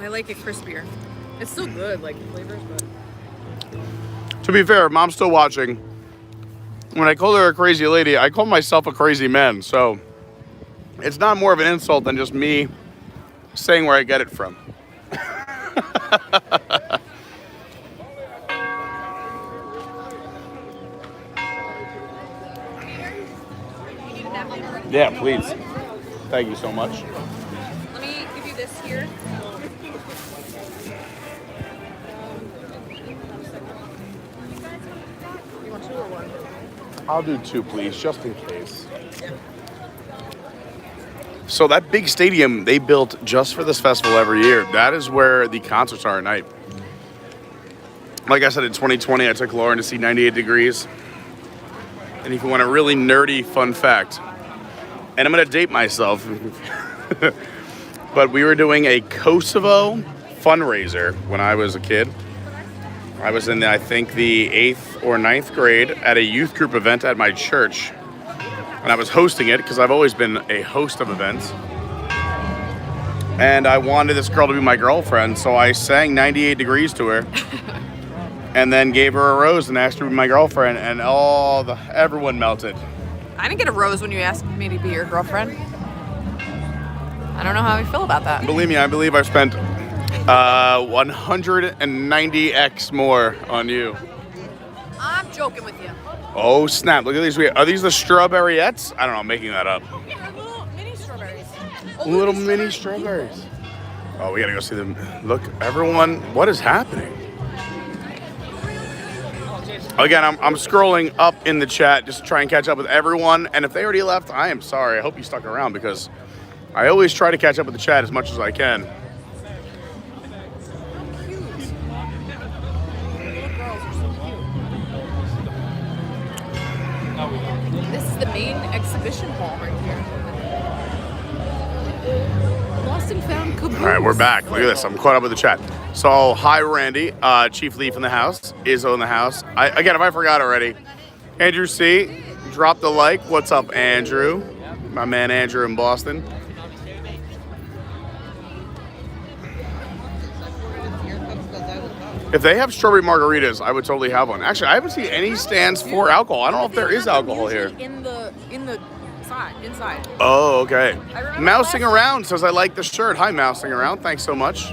I like it crispier. It's still good, like flavors, but. To be fair, Mom's still watching. When I call her a crazy lady, I call myself a crazy man. So it's not more of an insult than just me saying where I get it from. Yeah, please. Thank you so much. Let me give you this here. You want two or one? I'll do two, please, just in case. So that big stadium they built just for this festival every year, that is where the concerts are at night. Like I said, in 2020, I took Lauren to see 98 Degrees. And if you want a really nerdy fun fact, and I'm going to date myself, but we were doing a Kosovo fundraiser when I was a kid. I was in, I think, the 8th or 9th grade at a youth group event at my church. And I was hosting it because I've always been a host of events. And I wanted this girl to be my girlfriend, so I sang 98 Degrees to her. And then gave her a rose and asked her to be my girlfriend, and everyone melted. I didn't get a rose when you asked me to be your girlfriend. I don't know how I feel about that. Believe me, I believe I've spent 190x more on you. I'm joking with you. Oh snap, look at these. Are these the strawberryettes? I don't know, I'm making that up. They're little mini strawberries. Little mini strawberries. Oh, we gotta go see them. Look, everyone, what is happening? Again, I'm scrolling up in the chat just to try and catch up with everyone. And if they already left, I am sorry. I hope you stuck around because I always try to catch up with the chat as much as I can. This is the main exhibition hall right here. Lost and found caboose. All right, we're back. Look at this. I'm caught up with the chat. So, hi, Randy. Chief Leaf in the house. Izzo in the house. Again, if I forgot already, Andrew C. Drop the like. What's up, Andrew? My man Andrew in Boston. If they have strawberry margaritas, I would totally have one. Actually, I haven't seen any stands for alcohol. I don't know if there is alcohol here. Inside. Oh, okay. remember Mousing last Around says, I like the shirt. Hi, Mousing Around. Thanks so much.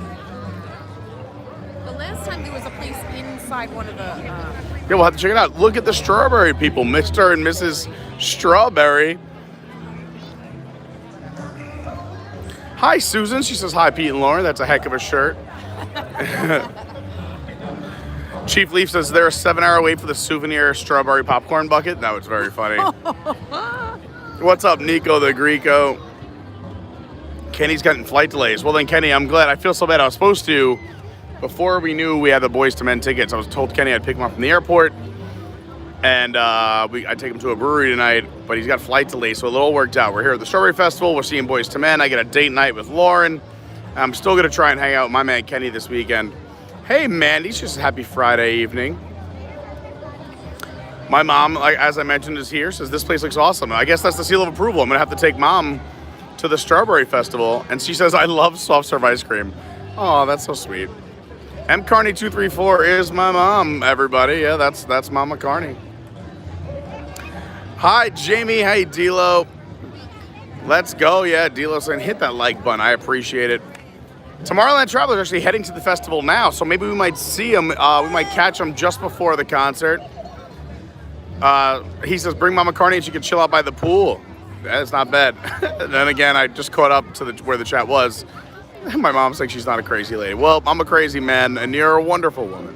The last time there was a place inside one of the. Yeah, we'll have to check it out. Look at the strawberry people. Mr. and Mrs. Strawberry. Hi, Susan. She says, hi, Pete and Lauren. That's a heck of a shirt. Chief Leaf says, they're a 7-hour wait for the souvenir strawberry popcorn bucket. That was very funny. What's up, Nico the Greco? Kenny's gotten flight delays. Well then, Kenny, I'm glad. I feel so bad. I was supposed to, before we knew we had the Boys to Men tickets, I was told Kenny I'd pick him up from the airport. And I'd take him to a brewery tonight, but he's got flight delays, so it all worked out. We're here at the Strawberry Festival. We're seeing Boys to Men. I get a date night with Lauren. I'm still going to try and hang out with my man Kenny this weekend. Hey, Mandy, it's just a happy Friday evening. My mom, like as I mentioned, is here, says this place looks awesome. I guess that's the seal of approval. I'm going to have to take Mom to the Strawberry Festival, and she says, I love soft serve ice cream. Oh, that's so sweet. M. Carney 234 is my mom, everybody. Yeah, that's Mama Carney. Hi, Jamie. Hey, D-Lo. Let's go. Yeah, D-Lo saying hit that like button. I appreciate it. Tomorrowland Traveler is actually heading to the festival now, so maybe we might see him. We might catch him just before the concert. He says, bring Mama Carney and she can chill out by the pool. That's not bad. Then again, I just caught up to where the chat was. My mom's like, she's not a crazy lady. Well, I'm a crazy man, and you're a wonderful woman.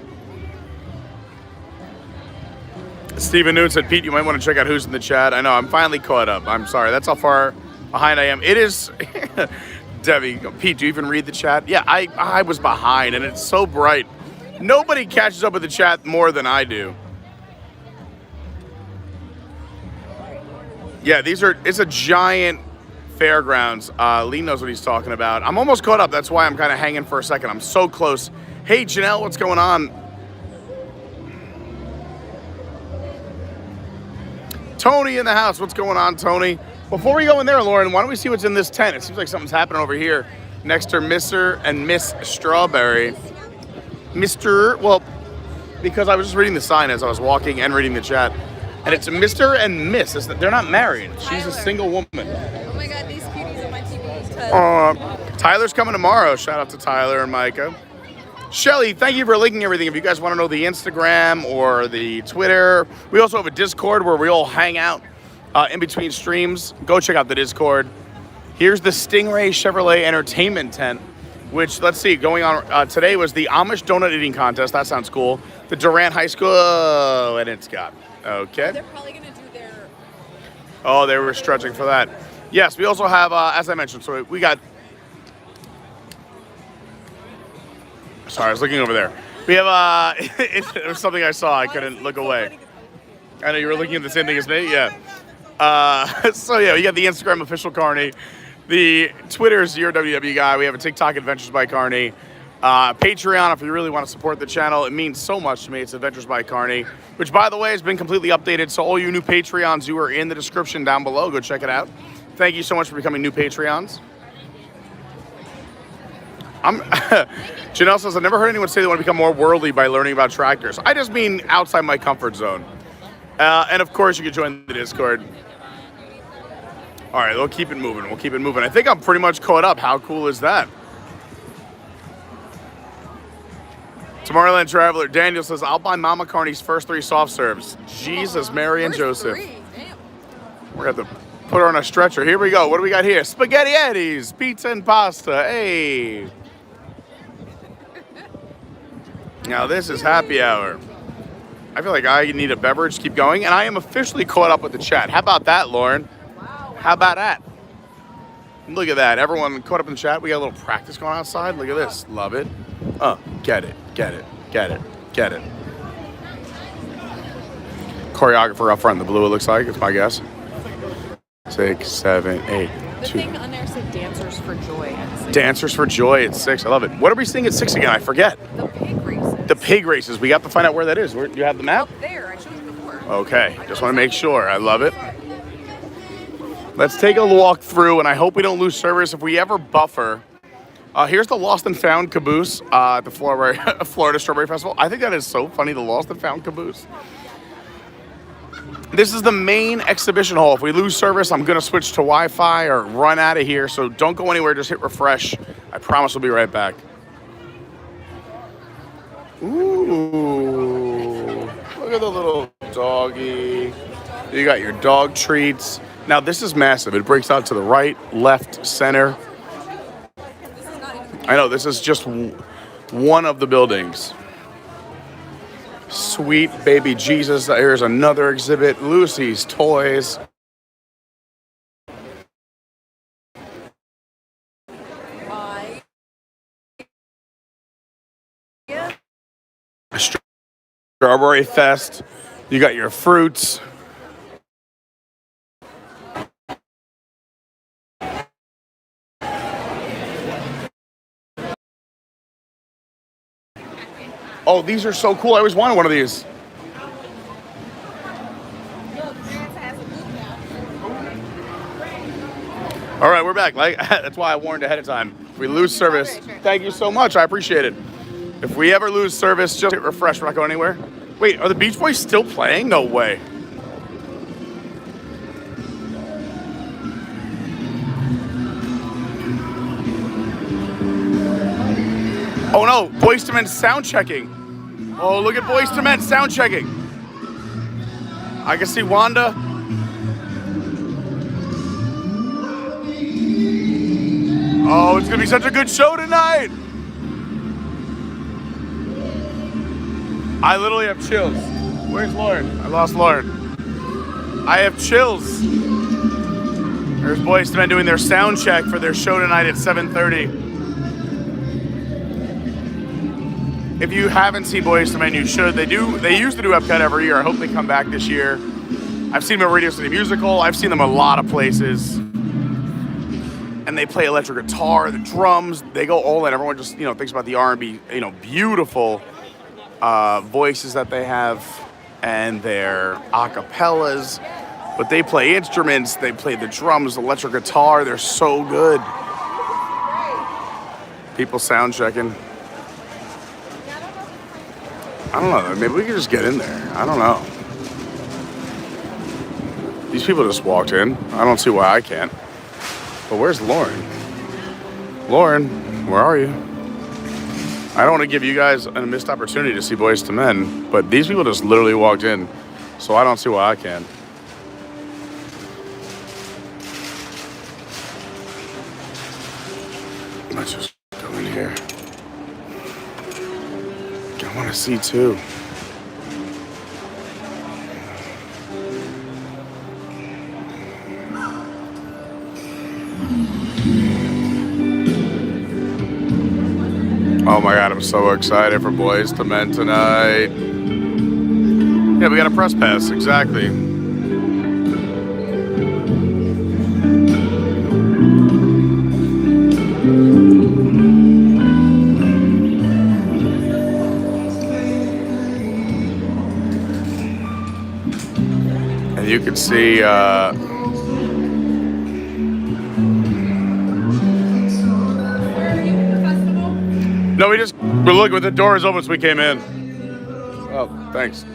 Stephen Noon said, Pete, you might want to check out who's in the chat. I know, I'm finally caught up. I'm sorry. That's how far behind I am. It is... Debbie, Pete, do you even read the chat? Yeah, I was behind, and it's so bright. Nobody catches up with the chat more than I do. Yeah, it's a giant fairgrounds. Lee knows what he's talking about. I'm almost caught up. That's why I'm kind of hanging for a second. I'm so close. Hey, Janelle, what's going on? Tony in the house. What's going on, Tony? Before we go in there, Lauren, why don't we see what's in this tent? It seems like something's happening over here next to Mr. and Miss Strawberry. Well, because I was just reading the sign as I was walking and reading the chat. And it's Mr. and Miss. They're not married. She's a single woman. Oh my god, these cuties on my TV. Tyler's coming tomorrow. Shout out to Tyler and Micah. Shelly, thank you for linking everything. If you guys want to know the Instagram or the Twitter, we also have a Discord where we all hang out in between streams. Go check out the Discord. Here's the Stingray Chevrolet Entertainment Tent, which, let's see, going on today was the Amish Donut Eating Contest. That sounds cool. The Durant High School, and it's got, okay. They're probably gonna do their... Oh, they were stretching for that. Yes, we also have, as I mentioned, so we got... Sorry, I was looking over there. We have, it was something I saw. I couldn't look away. I know you were looking at the same thing as me. Yeah. So yeah, we got the Instagram official Carney. The Twitter is your WW guy. We have a TikTok, Adventures by Carney. Patreon, if you really want to support the channel, it means so much to me. It's Adventures by Carney, which, by the way, has been completely updated. So all you new Patreons, you are in the description down below. Go check it out. Thank you so much for becoming new Patreons. Janelle says, I've never heard anyone say they want to become more worldly by learning about tractors. I just mean outside my comfort zone. And of course, you can join the Discord. All right, we'll keep it moving. We'll keep it moving. I think I'm pretty much caught up. How cool is that? Tomorrowland Traveler, Daniel says, I'll buy Mama Carney's first 3 soft serves. Jesus, Mary, and Joseph. We're going to have to put her on a stretcher. Here we go. What do we got here? Spaghetti Eddies, pizza and pasta. Hey. Now this is happy hour. I feel like I need a beverage to keep going, and I am officially caught up with the chat. How about that, Lauren? Wow. How about that? Look at that. Everyone caught up in the chat. We got a little practice going on outside. Look at this. Love it. Get it. Get it. Get it. Get it. Choreographer up front in the blue, it looks like. It's my guess. 6, 7, 8. The 2. thing on there said Dancers for Joy at 6. Dancers for Joy at 6. I love it. What are we seeing at 6 again? I forget. The pig races. The pig races. We have to find out where that is. Where, do you have the map? Up there. I showed you before. Okay. Just want to make sure. I love it. Let's take a walk through, and I hope we don't lose service if we ever buffer. Here's the Lost and Found caboose at the Florida Strawberry Festival. I think that is so funny, the Lost and Found caboose. This is the main exhibition hall. If we lose service, I'm going to switch to Wi-Fi or run out of here. So don't go anywhere. Just hit refresh. I promise we'll be right back. Ooh. Look at the little doggy. You got your dog treats. Now, this is massive. It breaks out to the right, left, center. I know, this is just one of the buildings. Sweet baby Jesus. Here's another exhibit. Lucy's Toys. Strawberry Fest. You got your fruits. Oh, these are so cool. I always wanted one of these. All right, we're back. Like, that's why I warned ahead of time. If we lose service, thank you so much. I appreciate it. If we ever lose service, just hit refresh. We're not going anywhere. Wait, are the Beach Boys still playing? No way. Oh no, Boyz II Men sound checking. Oh, look at Boyz II Men sound checking. I can see Wanda. Oh, it's gonna be such a good show tonight. I literally have chills. Where's Lauren? I lost Lauren. I have chills. There's Boyz II Men doing their sound check for their show tonight at 7:30. If you haven't seen Boyz II Men, you should. They used to do Epcot every year. I hope they come back this year. I've seen them at Radio City Musical. I've seen them a lot of places. And they play electric guitar, the drums. They go all in. Everyone just, thinks about the R&B, beautiful voices that they have and their acapellas. But they play instruments. They play the drums, electric guitar. They're so good. People sound checking. I don't know. Maybe we could just get in there. I don't know. These people just walked in. I don't see why I can't. But where's Lauren? Lauren, where are you? I don't want to give you guys a missed opportunity to see Boyz II Men, but these people just literally walked in, so I don't see why I can. Let's just go in here. I want to see too. Oh my God, I'm so excited for Boyz II Men tonight. Yeah, we got a press pass, exactly. And you can see, no, we're looking with the doors open, so we came in. Oh, thanks.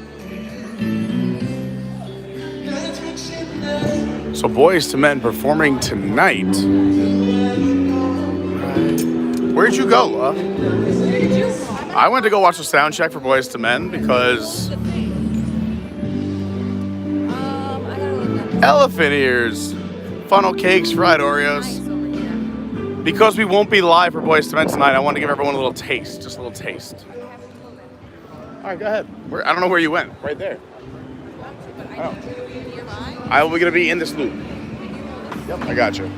So Boyz II Men performing tonight. Where'd you go, love? I went to go watch the sound check for Boyz II Men because elephant ears, funnel cakes, fried Oreos. Because we won't be live for Boyz II Men tonight, I want to give everyone a little taste, just a little taste. All right, go ahead. I don't know where you went. Right there. Oh. I will be going to be in this loop. Yep, I got you.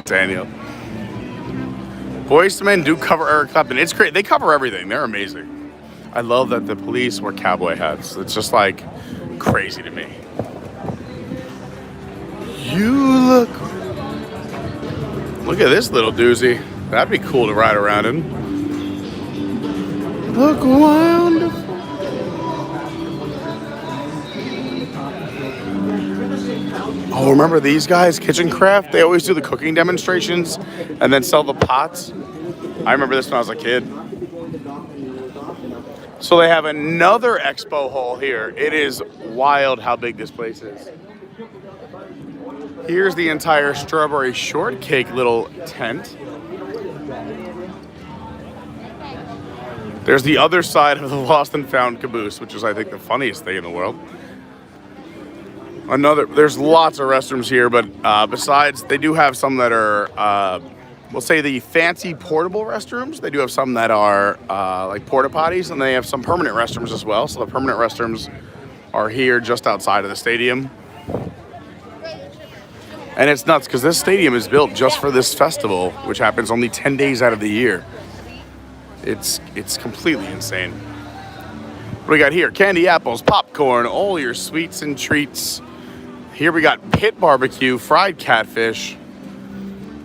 Daniel. Boyz II Men do cover Eric Clapton. It's great. They cover everything. They're amazing. I love that the police wear cowboy hats. It's just like crazy to me. Look at this little doozy. That'd be cool to ride around in. Look wonderful. Oh, remember these guys, Kitchen Craft? They always do the cooking demonstrations and then sell the pots. I remember this when I was a kid. So they have another expo hall here. It is wild how big this place is. Here's the entire strawberry shortcake little tent. There's the other side of the lost and found caboose, which is, I think, the funniest thing in the world. There's lots of restrooms here, but besides, they do have some that are, we'll say the fancy portable restrooms. They do have some that are like porta potties, and they have some permanent restrooms as well. So the permanent restrooms are here just outside of the stadium. And it's nuts because this stadium is built just for this festival, which happens only 10 days out of the year. It's completely insane. What do we got here? Candy apples, popcorn, all your sweets and treats. Here we got pit barbecue, fried catfish,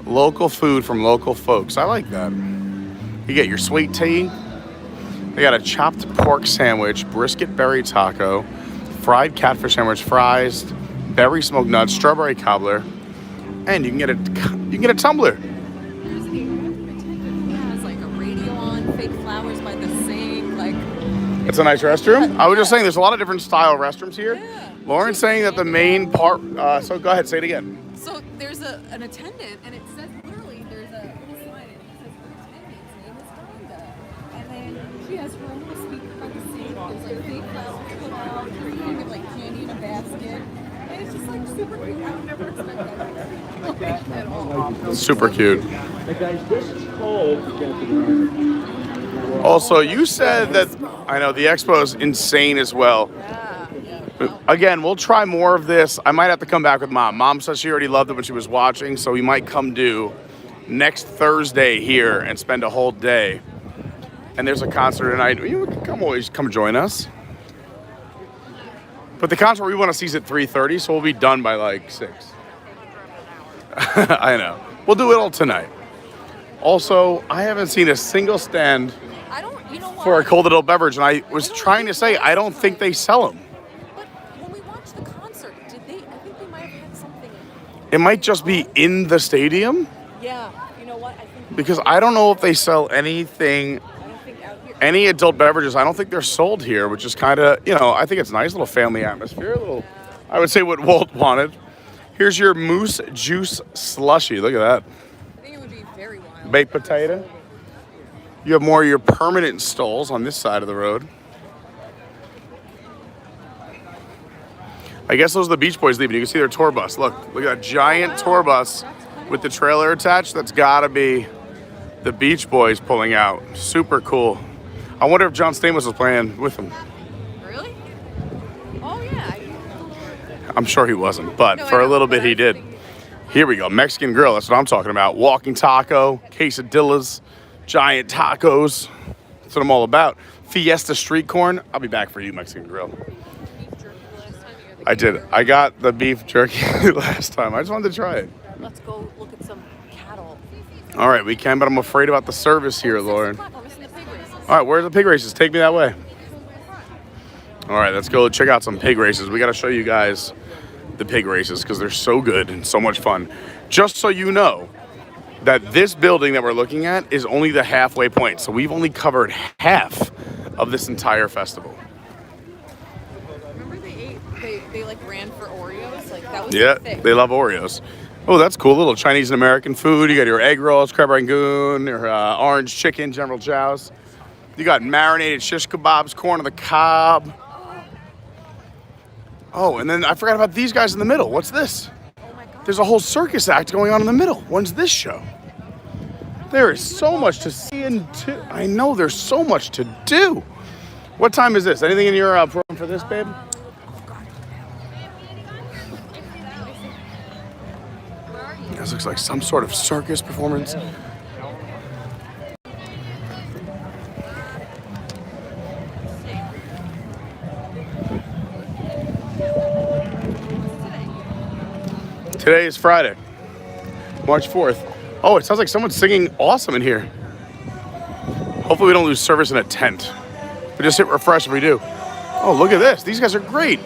local food from local folks. I like that. You get your sweet tea. They got a chopped pork sandwich, brisket berry taco, fried catfish sandwich, fries, berry smoked nuts, strawberry cobbler, and you can get a tumbler. There's a pretend that has like a radio on, fake flowers by the sink, like. It's a nice restroom. I was just saying, there's a lot of different style restrooms here. Yeah. Lauren's saying that the main part. So go ahead, say it again. So there's an attendant, and it says literally there's a little sign, and it says her attendant's name is Rhonda, and then she has her own little speaker by the sink. There's like fake flowers put out, you can get like candy in a basket, and it's just like super cute. I would never expect that at all. Super cute. Also, you said that, I know, the expo is insane as well. Again, we'll try more of this. I might have to come back with Mom. Mom says she already loved it when she was watching, so we might come do next Thursday here and spend a whole day. And there's a concert tonight. You can always come join us. But the concert we want to see is at 3:30, so we'll be done by like 6. I know. We'll do it all tonight. Also, I haven't seen a single stand for a cold adult beverage, and I was trying to say, I don't think they sell them. But when we watched the concert, did they? I think they might have had something. It might just be in the stadium. Yeah. You know what? I think. Because I don't know if they sell anything, I don't think out here. any adult beverages. I don't think they're sold here, which is kind of, I think it's a nice little family atmosphere. A little, I would say what Walt wanted. Here's your moose juice slushy. Look at that. I think it would be very wild. Baked potato. You have more of your permanent stalls on this side of the road. I guess those are the Beach Boys leaving. You can see their tour bus. Look at that giant tour bus with the trailer attached. That's gotta be the Beach Boys pulling out. Super cool. I wonder if John Stamos was playing with them. Really? Oh yeah. I'm sure he wasn't, but No, for I a know, little but bit I he was did. thinking- Here we go, Mexican grill. That's what I'm talking about. Walking taco, quesadillas, giant tacos. That's what I'm all about. Fiesta street corn. I'll be back for you, Mexican grill. I did. I got the beef jerky last time. I just wanted to try it. Let's go look at some cattle. All right, we can, but I'm afraid about the service here, Lauren. We're missing the pig races. All right, where's the pig races? Take me that way. All right, let's go check out some pig races. We got to show you guys the pig races because they're so good and so much fun. Just so you know that this building that we're looking at is only the halfway point. So we've only covered half of this entire festival. Remember they like ran for Oreos? Like that was Yeah, the thing. they love Oreos. Oh, that's cool. Little Chinese and American food. You got your egg rolls, crab rangoon, your orange chicken, General Chow's. You got marinated shish kebabs, corn on the cob. Oh, and then I forgot about these guys in the middle. What's this? There's a whole circus act going on in the middle. When's this show? There is so much to see and to. I know there's so much to do. What time is this? Anything in your program for this, babe? This looks like some sort of circus performance. Today is Friday, March 4th. Oh, it sounds like someone's singing awesome in here. Hopefully we don't lose service in a tent. We just hit refresh if we do. Oh, look at this. These guys are great.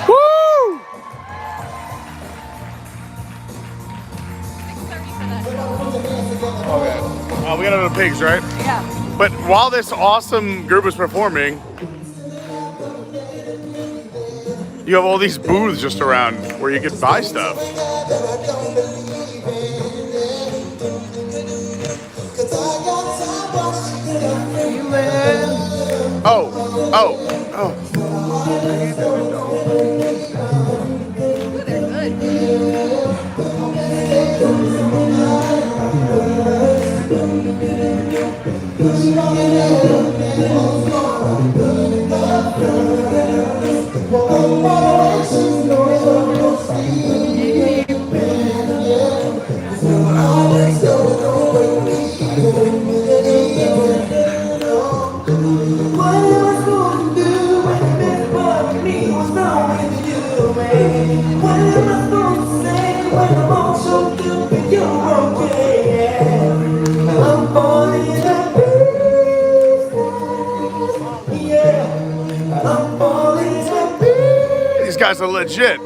Woo! Okay. We got other pigs, right? Yeah. But while this awesome group is performing, you have all these booths just around where you can buy stuff. Cause I got These guys are legit.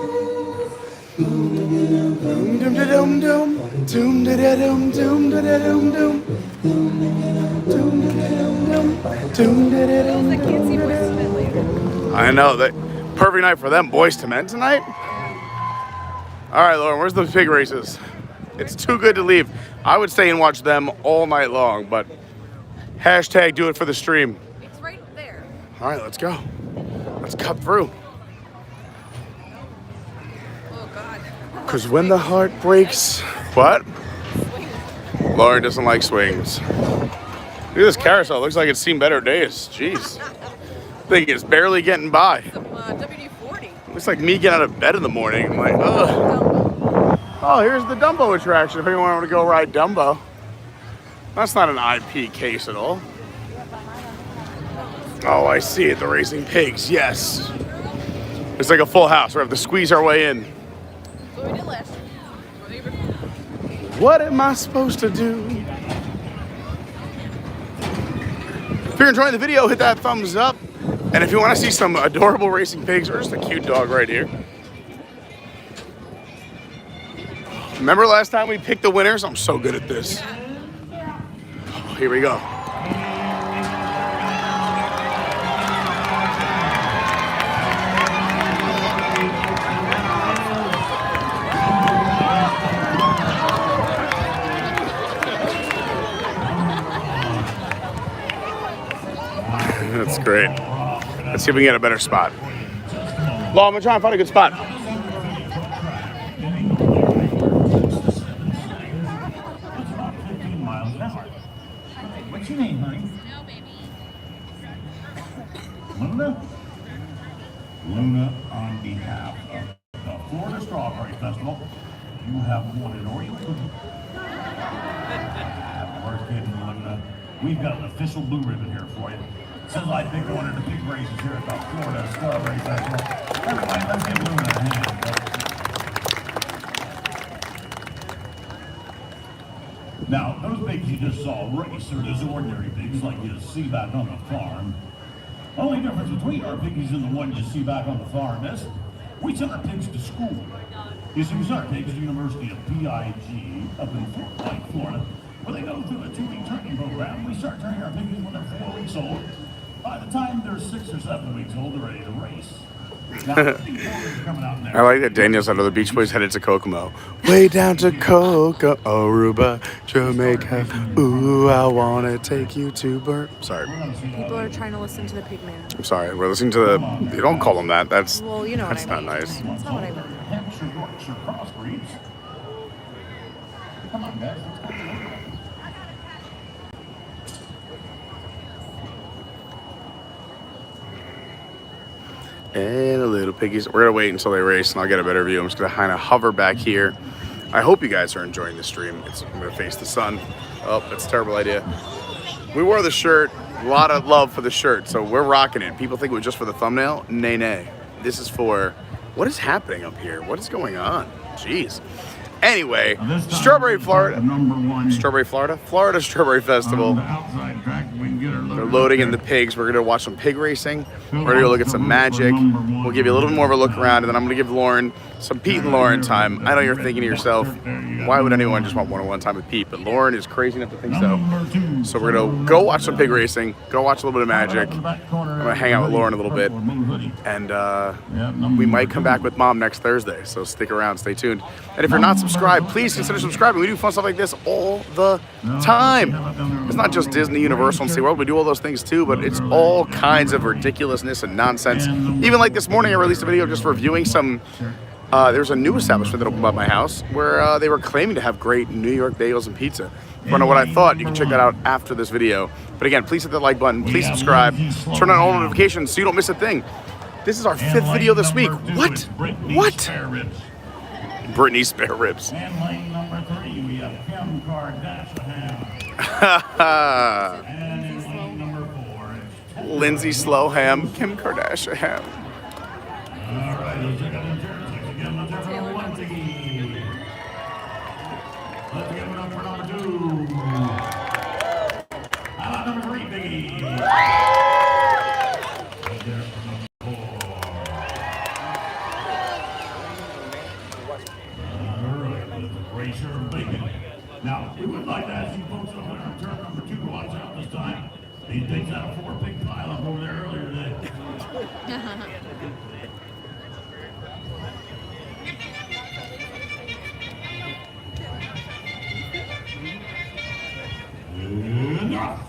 I know that perfect night for them boys to men tonight. All right, Lauren, where's the pig races? It's too good to leave. I would stay and watch them all night long, but hashtag do it for the stream. It's right there. All right, let's go. Let's cut through. Oh God. Because when the heart breaks, what? Lauren doesn't like swings. Look at this carousel. Looks like it's seen better days. Jeez. I think it's barely getting by. Some WD-40. Looks like me getting out of bed in the morning. I'm like, ugh. Oh, here's the Dumbo attraction. If anyone wanted to go ride Dumbo. That's not an IP case at all. Oh, I see it. The racing pigs. Yes. It's like a full house. We have to squeeze our way in. So we did last year. What am I supposed to do? If you're enjoying the video, hit that thumbs up. And if you want to see some adorable racing pigs or just a cute dog right here. Remember last time we picked the winners? I'm so good at this. Oh, here we go. That's great. Let's see if we can get a better spot. Law, I'm gonna try and find a good spot. What's your name, honey? No, baby. Luna? Luna, on behalf of the Florida Strawberry Festival, you have won an Oreo cookie. We're kidding, Luna. We've got an official blue ribbon here for you. Says I picked one of the big races here at the Florida Strawberry Festival. Everybody, let's give Luna a hand. Now, those pigs you just saw race are just ordinary pigs like you see back on the farm. Only difference between our piggies and the ones you see back on the farm is we send our pigs to school. You see, we send our pigs to the University of PIG up in Fort White, Florida, where they go through a 2-week training program. We start training our piggies when they're 4 weeks old. By the time they're 6 or 7 weeks old, they're ready to race. Now, coming out there. I like that Daniel's out of the Beach Boys headed to Kokomo. Way down to Cocoa, Aruba, Jamaica. Ooh, I wanna take you to Sorry. People are trying to listen to the pig man. I'm sorry. We're listening to the. You don't call them that. That's. Well, you know That's what I not mean. nice. That's not what I meant. Hampshire, Yorkshire crossbreeds. Come on, guys. Let's go. And the little piggies. We're gonna wait until they race, and I'll get a better view. I'm just gonna kind of hover back here. I hope you guys are enjoying the stream. I'm gonna face the sun. Oh, that's a terrible idea. We wore the shirt. A lot of love for the shirt, so we're rocking it. People think it was just for the thumbnail. Nay, nay. This is for what is happening up here. What is going on? Jeez. Anyway, Strawberry, Florida. Strawberry, Florida? Florida Strawberry Festival. They're loading in the pigs. We're going to watch some pig racing. We're going to go look at some magic. We'll give you a little bit more of a look around, and then I'm going to give Lauren some Pete and Lauren time. I know you're thinking to yourself, why would anyone just want one-on-one time with Pete? But Lauren is crazy enough to think so. So we're going to go watch some pig racing, go watch a little bit of magic. I'm going to hang out with Lauren a little bit. And we might come back with Mom next Thursday. So stick around, stay tuned. And if you're not subscribed, please consider subscribing. We do fun stuff like this all the time. It's not just Disney, Universal, and SeaWorld. We do all those things too, but it's all kinds of ridiculousness and nonsense. Even like this morning, I released a video just reviewing some there's a new establishment that opened by my house where they were claiming to have great New York bagels and pizza. If you want to know what I thought, you can check that out after this video. But again, please hit the like button, please subscribe, turn on all notifications so you don't miss a thing. This is our 5th video this week. What? What? Brittany's spare ribs. And lane number 3, we have Kim Kardashian. And in lane number 4, it's Lindsay Slowham, Kim Kardashian. all right, let's check out the turns. Let's give them a number 1 piggy. Let's give it up for number 2. How about number 3 piggy? Right there for number 4. All right, let's race your bacon. Now, we would like to ask you folks over there on turn number 2 to watch out this time. These pigs had a 4-pig pile up over there earlier today. Enough.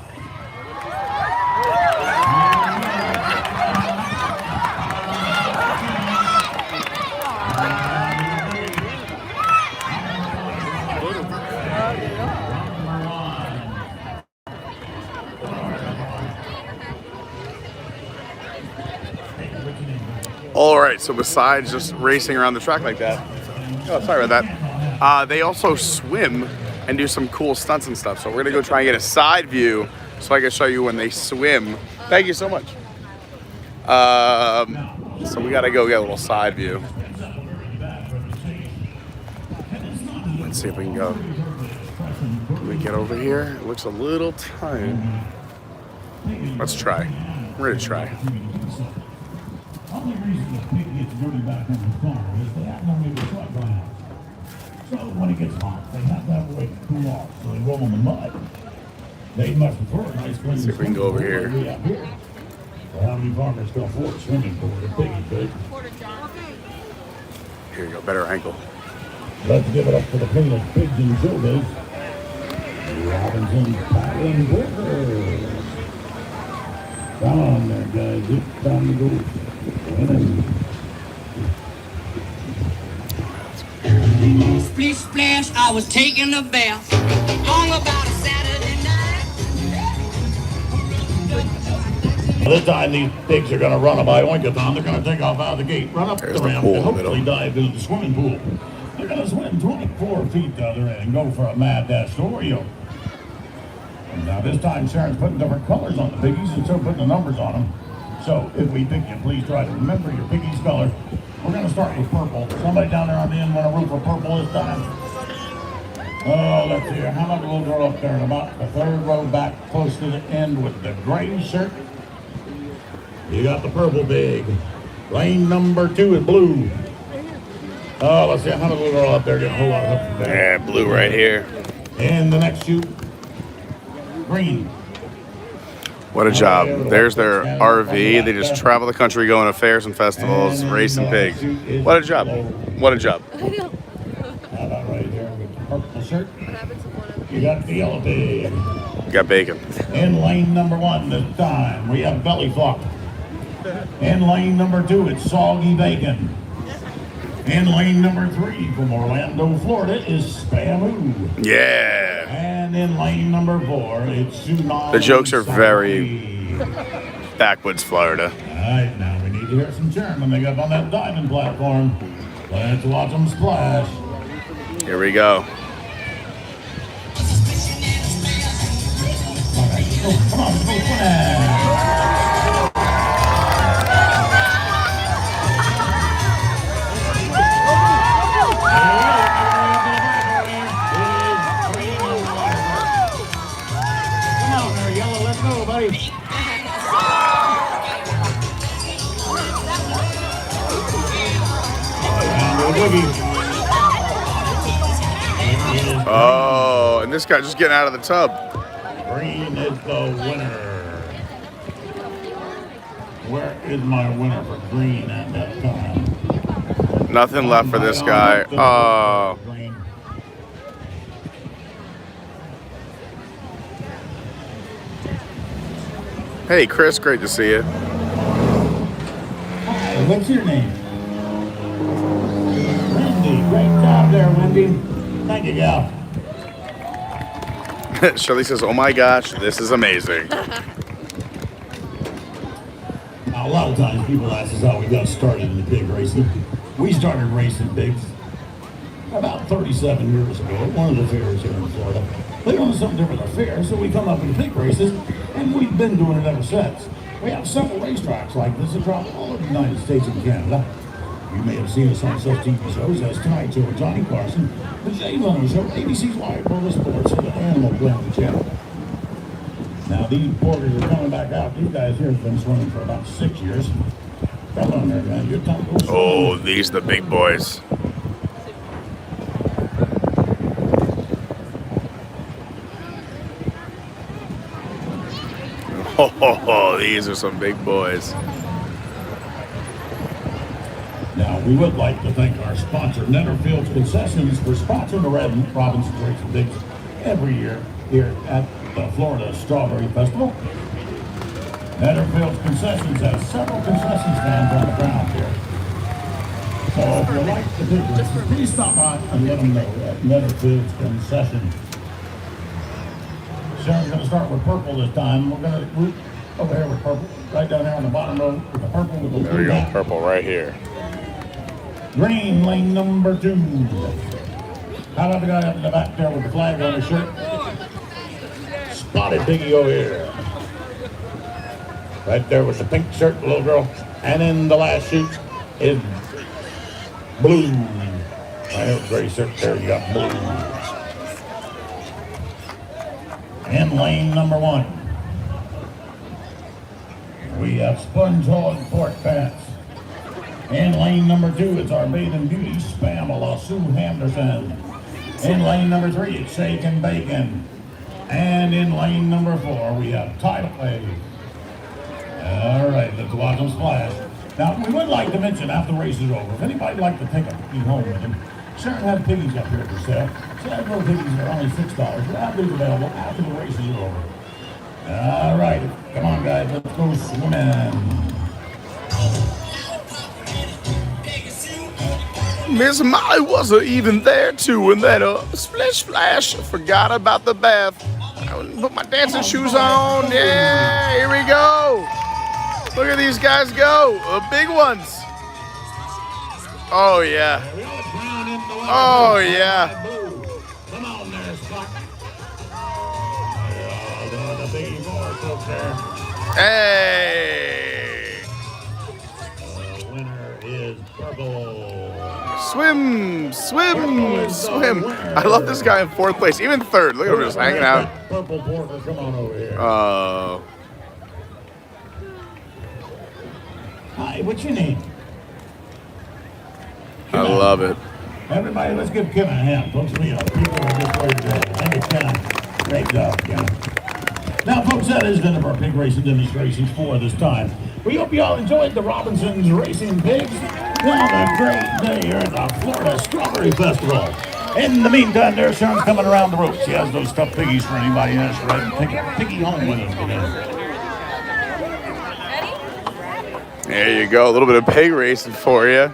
All right, so besides just racing around the track like that, oh, sorry about that, they also swim and do some cool stunts and stuff. So we're gonna go try and get a side view so I can show you when they swim. Thank you so much. So we gotta go get a little side view. Let's see if we can go. Can we get over here? It looks a little tight. Let's try. We're gonna try. Only reason the pig gets dirty back on the farm is they have no way to truck ground. So when it gets hot, they have to have a way to cool off, so they roll in the mud. They much prefer a nice clean. See if we can go over here. Well, how many farmers can afford a swimming pool with a piggy pig? Here you go, better angle. Let's give it up for the king of pigs and shoulders, Robinson Pattern Workers. Come on there, guys. It's time to go. Splish splash, I was taking a bath on about a Saturday night. This time these pigs are going to run a by oinkathon. They're going to take off out of the gate, run up There's the the ramp, pool and in the hopefully middle. dive into the swimming pool. They're going to swim 24 feet the other end and go for a mad dash to Oreo. Now this time Sharon's putting different colors on the piggies and so putting the numbers on them. So if we pick you, please try to remember your piggy's color. We're going to start with purple. Somebody down there on the end want to root for purple this time? Oh, let's see. How about the little girl up there in about the 3rd row back close to the end with the gray shirt? You got the purple pig. Lane number 2 is blue. Oh, let's see. How about the little girl up there getting a whole lot of hooks there? Yeah, blue right here. And the next chute, green. What a job. There's their RV. They just travel the country going to fairs and festivals, racing pigs. What a job. What a job. How about right here with the purple shirt? You got the yellow pig. Got bacon. In lane number 1 this time, we have belly flop. In lane number 2, it's soggy bacon. In lane number 3 from Orlando, Florida, is Spamu. Yeah. And in lane number 4, it's Tsunami. The jokes are very backwoods, Florida. All right, now we need to hear some cheering when they get up on that diamond platform. Let's watch them splash. Here we go. All right, go, come on, let's go splash. Oh, and this guy just getting out of the tub. Green is the winner. Where is my winner for green at that time? Nothing left for this guy. Oh. Hey, Chris, great to see you. What's your name? job there, Wendy. Thank you, gal. Shirley says, "Oh my gosh, this is amazing." Now, a lot of times people ask us how we got started in the pig racing. We started racing pigs about 37 years ago at one of the fairs here in Florida. They wanted something different at a fair, so we come up with pig races, and we've been doing it ever since. We have several racetracks like this across all of the United States and Canada. You may have seen us on such TV shows as Tonight Show with Johnny Carson, The Jay Leno Show, ABC's Live Motorsports, and the Animal Planet channel. Now these porters are coming back out. These guys here have been swimming for about 6 years. Come on there, man. Your time goes. Oh, these are the big boys. Oh, these are some big boys. Now, we would like to thank our sponsor, Netterfield's Concessions, for sponsoring the Robinson's Racing Pigs every year here at the Florida Strawberry Festival. Netterfield's Concessions has several concession stands on the ground here. So if you like the pig races, please stop by and let them know at Netterfield's Concessions. Sharon's going to start with purple this time. We're going to root over here with purple, right down there on the bottom row with the purple with the There we blue go, hat. purple right here. Green, lane number 2. How about the guy up in the back there with the flag on his shirt? Spotted piggy over here. Right there with the pink shirt, the little girl. And then the last chute is blue. I have gray shirt there, you got blue. And lane number 1. We have sponge-hawed pork pants. In lane number 2, it's our bathing beauty, Spam a la Sue Henderson. In lane number 3, it's Shake and Bacon. And in lane number 4, we have Tidal Wave. All right, let's watch them splash. Now, we would like to mention after the race is over, if anybody'd like to take a piggy home with them, Sharon had piggies up here for sale. She had little piggies are only $6. We'll have these available after the race is over. All right, come on, guys, let's go swimming. Miss Molly wasn't even there too, and then splish splash, forgot about the bath. I put my dancing shoes on. Yeah, here we go. Look at these guys go, the big ones. Oh yeah. Oh yeah. Come on there, Spot. The big boys up there. Hey. The winner is purple. Swim, swim, swim. I love this guy in 4th place, even 3rd. Look at him just hanging out. Purple porter, come on over here. Oh. Hi, what's your name? I love it. Everybody, let's give Kim a hand. Folks, we are people are just waiting today. Thank you, Kim. Great job, Kim. Now, folks, that is the end of our pig racing demonstrations for this time. We hope you all enjoyed the Robinson's Racing Pigs. Have a great day here at the Florida Strawberry Festival. In the meantime, there's Sharon's coming around the ropes. She has those stuffed piggies for anybody else. Right, and take a piggy home with us today. There you go, a little bit of pig racing for you.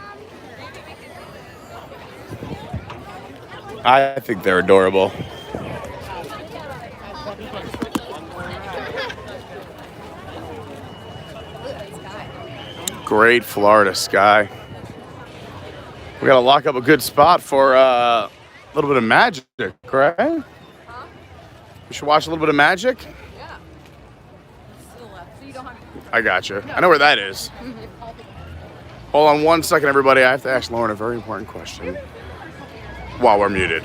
I think they're adorable. Great Florida sky. We gotta lock up a good spot for a little bit of magic, right? Huh? We should watch a little bit of magic. Yeah. Still left, so you don't have to. I gotcha. I know where that is. Hold on 1 second, everybody. I have to ask Lauren a very important question while we're muted.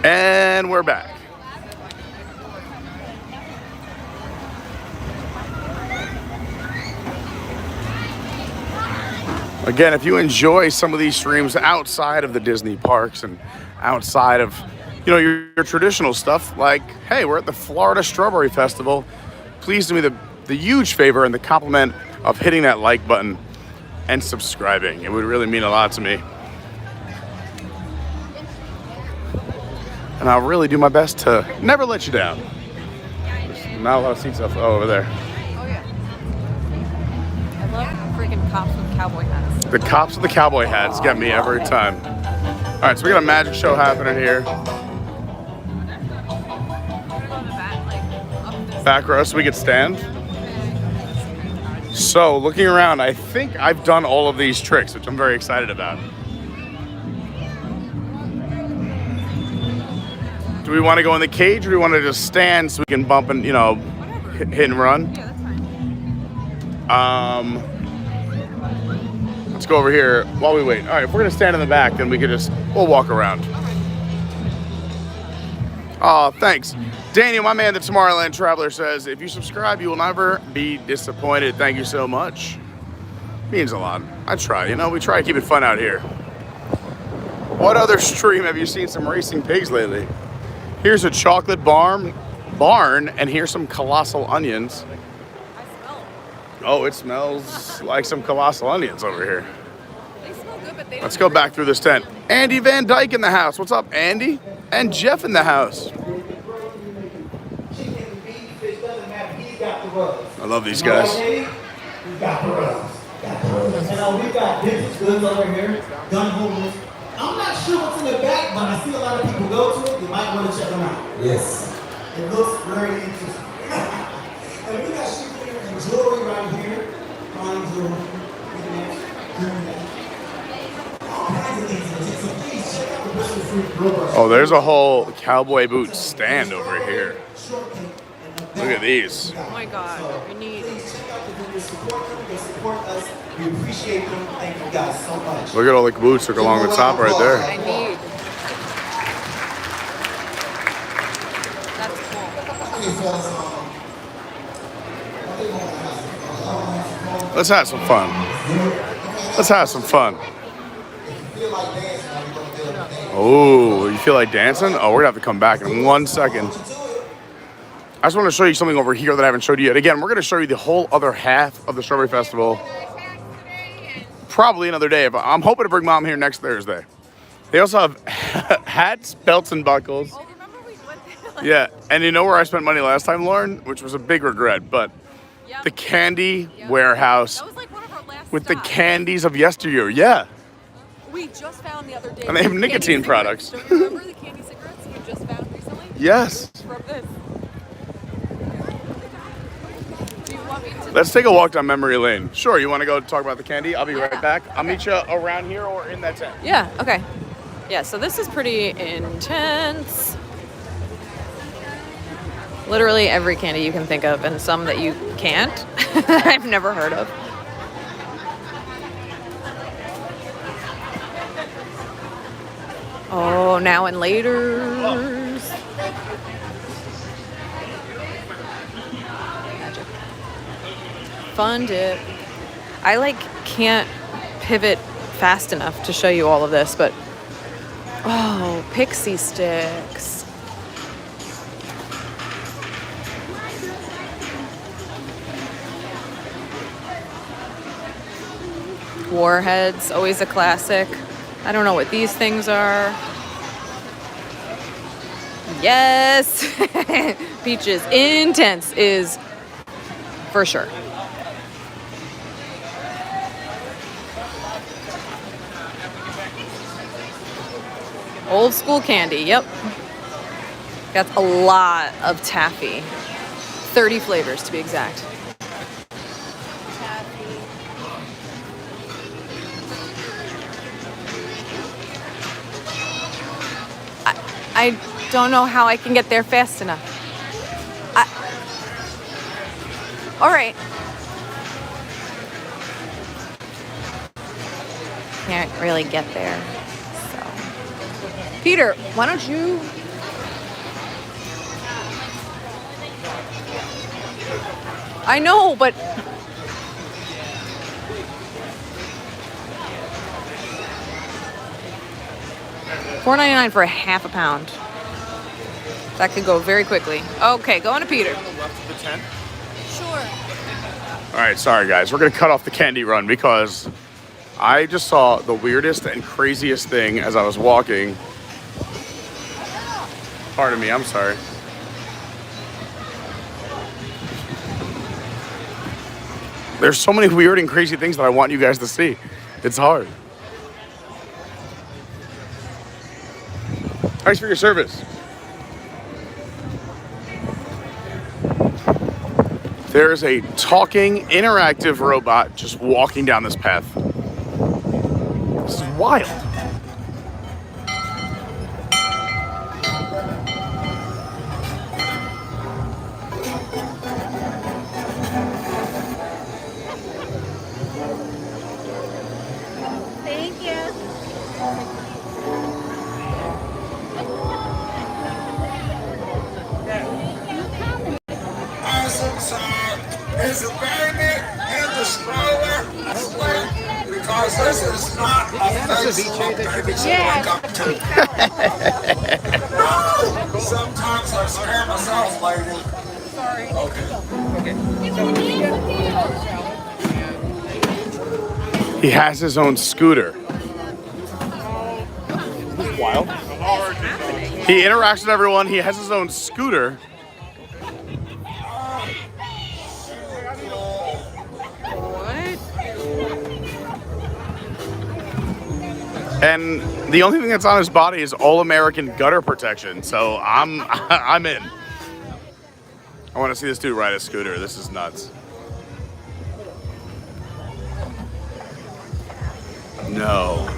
And we're back. Again, if you enjoy some of these streams outside of the Disney parks and outside of, you know, your traditional stuff, like, hey, we're at the Florida Strawberry Festival, please do me the huge favor and the compliment of hitting that like button and subscribing. It would really mean a lot to me. And I'll really do my best to never let you down. There's not a lot of seats up over there. Oh yeah. I love freaking cops with cowboy hats. The cops with the cowboy hats get me every time. All right, so we got a magic show happening here. Back row so we could stand. So looking around, I think I've done all of these tricks, which I'm very excited about. Do we want to go in the cage or do we want to just stand so we can bump and, you know, hit and run? Yeah, that's fine. Let's go over here while we wait. All right, if we're gonna stand in the back, then we'll walk around. Oh, thanks. Daniel, my man, the Tomorrowland Traveler, says, if you subscribe, you will never be disappointed. Thank you so much. Means a lot. I try, you know, we try to keep it fun out here. What other stream have you seen some racing pigs lately? Here's a chocolate barn, and here's some colossal onions. I smell them. Oh, it smells like some colossal onions over here. They smell good, but they Let's go back through this tent. Andy Van Dyke in the house. What's up, Andy? And Jeff in the house. I love these guys. We got the rubs. And we got business goods over here, gun holders. I'm not sure what's in the back, but I see a lot of people go to it. You might want to check them out. Yes. It looks very interesting. And we got shit here and jewelry right here. Fine jewelry. All kinds of things. So please check out the Bristol Fruit Growers. Oh, there's a whole cowboy boot stand over here. Look at these. Oh my God, we need. Please check out the vendors, support them, they support us. We appreciate them. Thank you guys so much. Look at all the boots that go along the top right there. I need. That's cool. Let's have some fun. Let's have some fun. Oh, you feel like dancing? Oh, we're gonna have to come back in 1 second. I just want to show you something over here that I haven't showed you yet. Again, we're going to show you the whole other half of the Strawberry Festival probably another day. I'm hoping to bring Mom here next Thursday. They also have hats, belts, and buckles. Oh, remember we went there? Yeah, and you know where I spent money last time, Lauren? Which was a big regret, but the candy warehouse That was like one of our last with the stops. candies of yesteryear. Yeah, We just found the other day. and they have candy nicotine cigarettes. products. Don't you remember the candy cigarettes we just found recently? Yes. From this. Do you want me to? Let's take a walk down memory lane. Sure, you want to go talk about the candy? I'll be right back. I'll meet you around here or in that tent. Yeah, okay. Yeah, so this is pretty intense. Literally every candy you can think of and some that you can't. I've never heard of. Oh, now and later's. Magic. Fun dip. I can't pivot fast enough to show you all of this, but oh, pixie sticks. Warheads, always a classic. I don't know what these things are. Yes! Peaches Intense is for sure. Old school candy, yep. Got a lot of taffy. 30 flavors to be exact. I don't know how I can get there fast enough. All right. Can't really get there. So, Peter, why don't you? I know, but $4.99 for a half a pound. That could go very quickly. Okay, going to Peter. Left of the tent. Sure. All right, sorry guys, we're gonna cut off the candy run because I just saw the weirdest and craziest thing as I was walking. Pardon me, I'm sorry. There's so many weird and crazy things that I want you guys to see. It's hard. Thanks for your service. There's a talking, interactive robot just walking down this path. This is wild. Thank you. Is a baby in the stroller because this is not a Facebook baby to look up to. Sometimes I scare myself, lady. Sorry. Okay. He has his own scooter. Wild. He interacts with everyone. He has his own scooter. And the only thing that's on his body is all American gutter protection. So I'm in. I want to see this dude ride a scooter. This is nuts. No.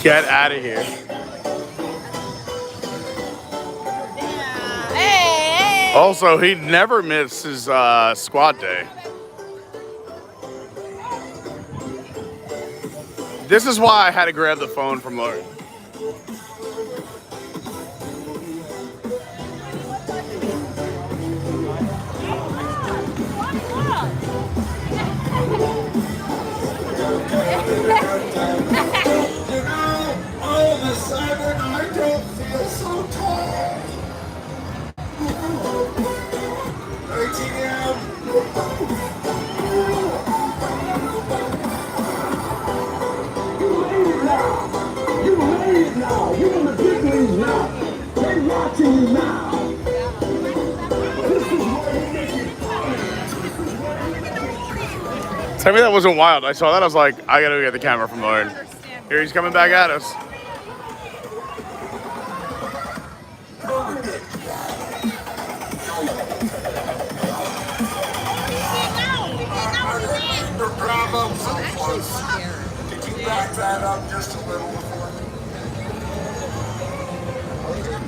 Get out of here. Also, he never misses squat day. This is why I had to grab the phone from Lauren. All of a sudden I don't feel so tall. You're in the big leagues now. They're watching you now. Tell me that wasn't wild. I saw that. I was like, I gotta go get the camera from Lauren. Here he's coming back at us. Did you back that up just a little before?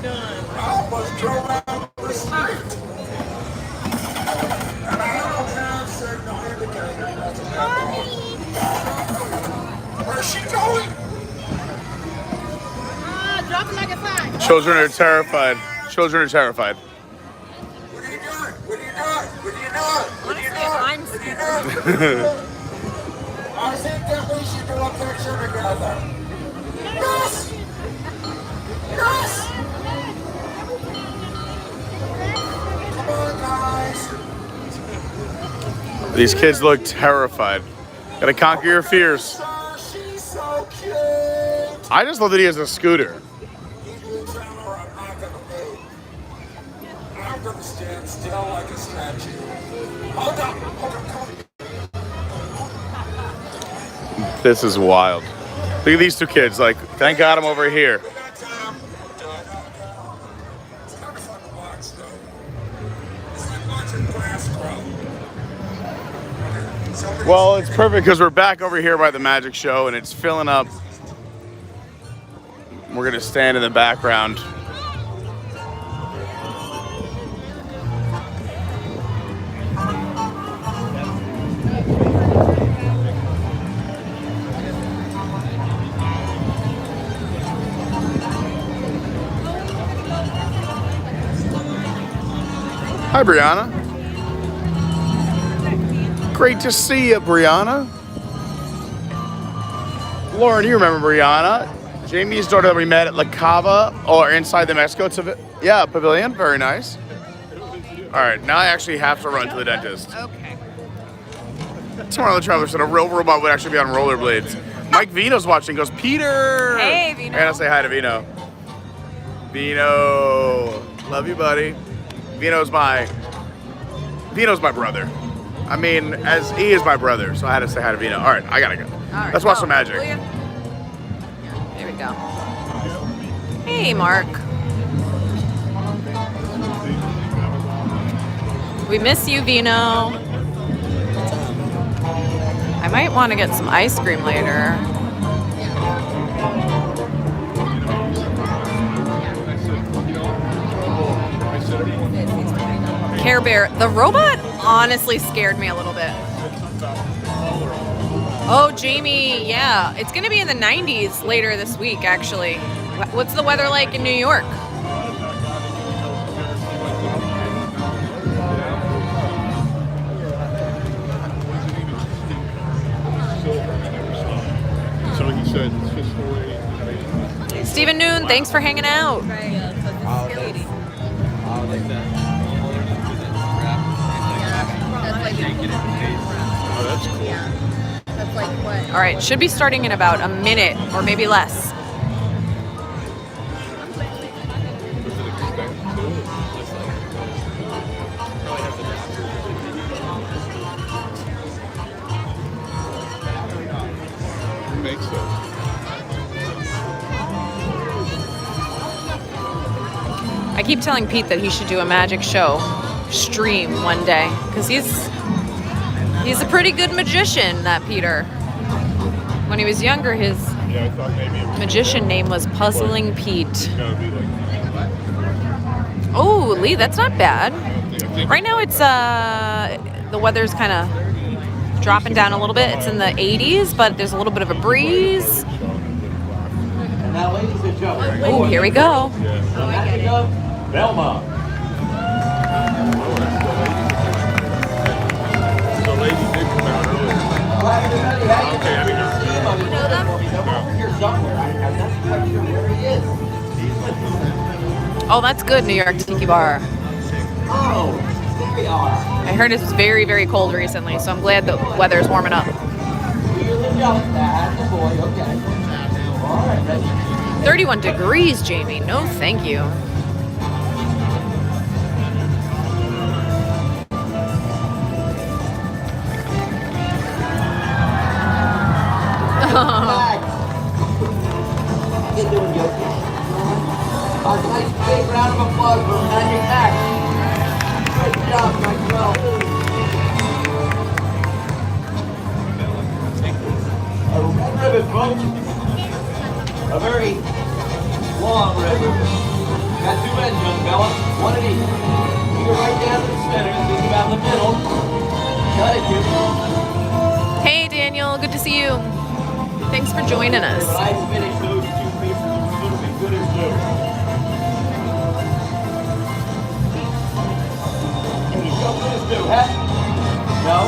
I almost drove out the street. And I don't have signal indicator. Where's she going? Drop it like a sign. Children are terrified. Children are terrified. What are you doing? What are you doing? What are you doing? Honestly, What are you doing? I think that we should do a picture together. Yes! Yes! Come on, guys. These kids look terrified. Gotta conquer your fears. She's so cute. I just love that he has a scooter. You can tell her I'm not gonna move. I'm gonna stand still like a statue. Hold on, hold on, hold on. This is wild. Look at these two kids. Like, thank God I'm over here. Well, it's perfect because we're back over here by the magic show and it's filling up. We're gonna stand in the background. Hi, Brianna. Great to see you, Brianna. Lauren, you remember Brianna? Jamie's daughter that we met at La Cava, or inside the Mexico Pavilion. Very nice. All right, now I actually have to run to the dentist. Okay. Tomorrow the Traveler said a real robot would actually be on rollerblades. Mike Vino's watching, goes, Peter! Hey, Vino. I gotta say hi to Vino. Vino, love you, buddy. Vino's my brother. I mean, as he is my brother, so I had to say hi to Vino. All right, I gotta go. All right. Let's watch some magic. There we go. Hey, Mark. We miss you, Vino. I might want to get some ice cream later. Care Bear. The robot honestly scared me a little bit. Oh, Jamie, yeah. It's going to be in the 90s later this week, actually. What's the weather like in New York? So he said it's just the way. Stephen Noon, thanks for hanging out. Oh, that's cool. That's like what? All right, should be starting in about a minute or maybe less. Who makes those? I keep telling Pete that he should do a magic show stream one day because he's a pretty good magician, that Peter. When he was younger, his Yeah, I thought maybe it was magician name was Puzzling Pete. gonna be like. Oh, Lee, that's not bad. I think Right now it's the weather's kind of dropping down a little bit. It's in the 80s, but there's a little bit of a breeze. Now, ladies and gentlemen. Oh, here we go. Velma. The lady did come out earlier. Okay, I mean, Oh, that's good, New York Tiki Bar. Oh, there we are. I heard it was very, very cold recently, so I'm glad the weather's warming up. 31 degrees, Jamie. No, thank you. Get doing yoga. A nice big round of applause for Magic Max. Good job, Maxwell. A red ribbon, folks. A very long red ribbon. Got two ends, young fella. One at each. You go right down to the center. Think about the middle. Cut it, Jim. Hey, Daniel. Good to see you. Thanks for joining us. When I finish those two pieces, it's going to be good as new. Can you jump this new, huh? No?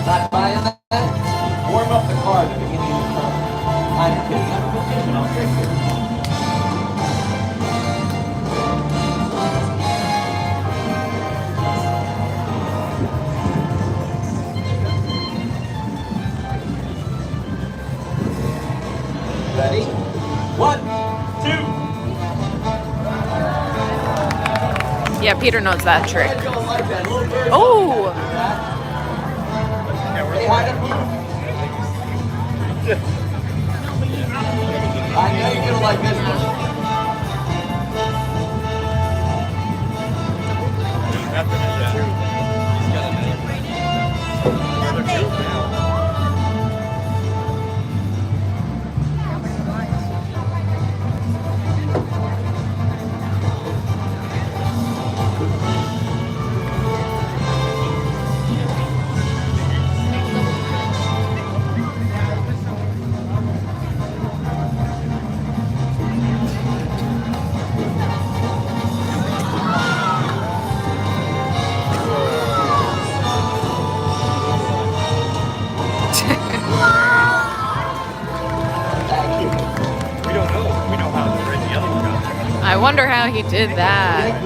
Not buying that? Warm up the car at the beginning of the car. I'm kidding. I'm a magician. I'll trick you. Ready? 1, 2. Yeah, Peter knows that trick. I don't like that. Little bird. Oh! Hey, hide up. I know you're gonna like this one. I wonder how he did that.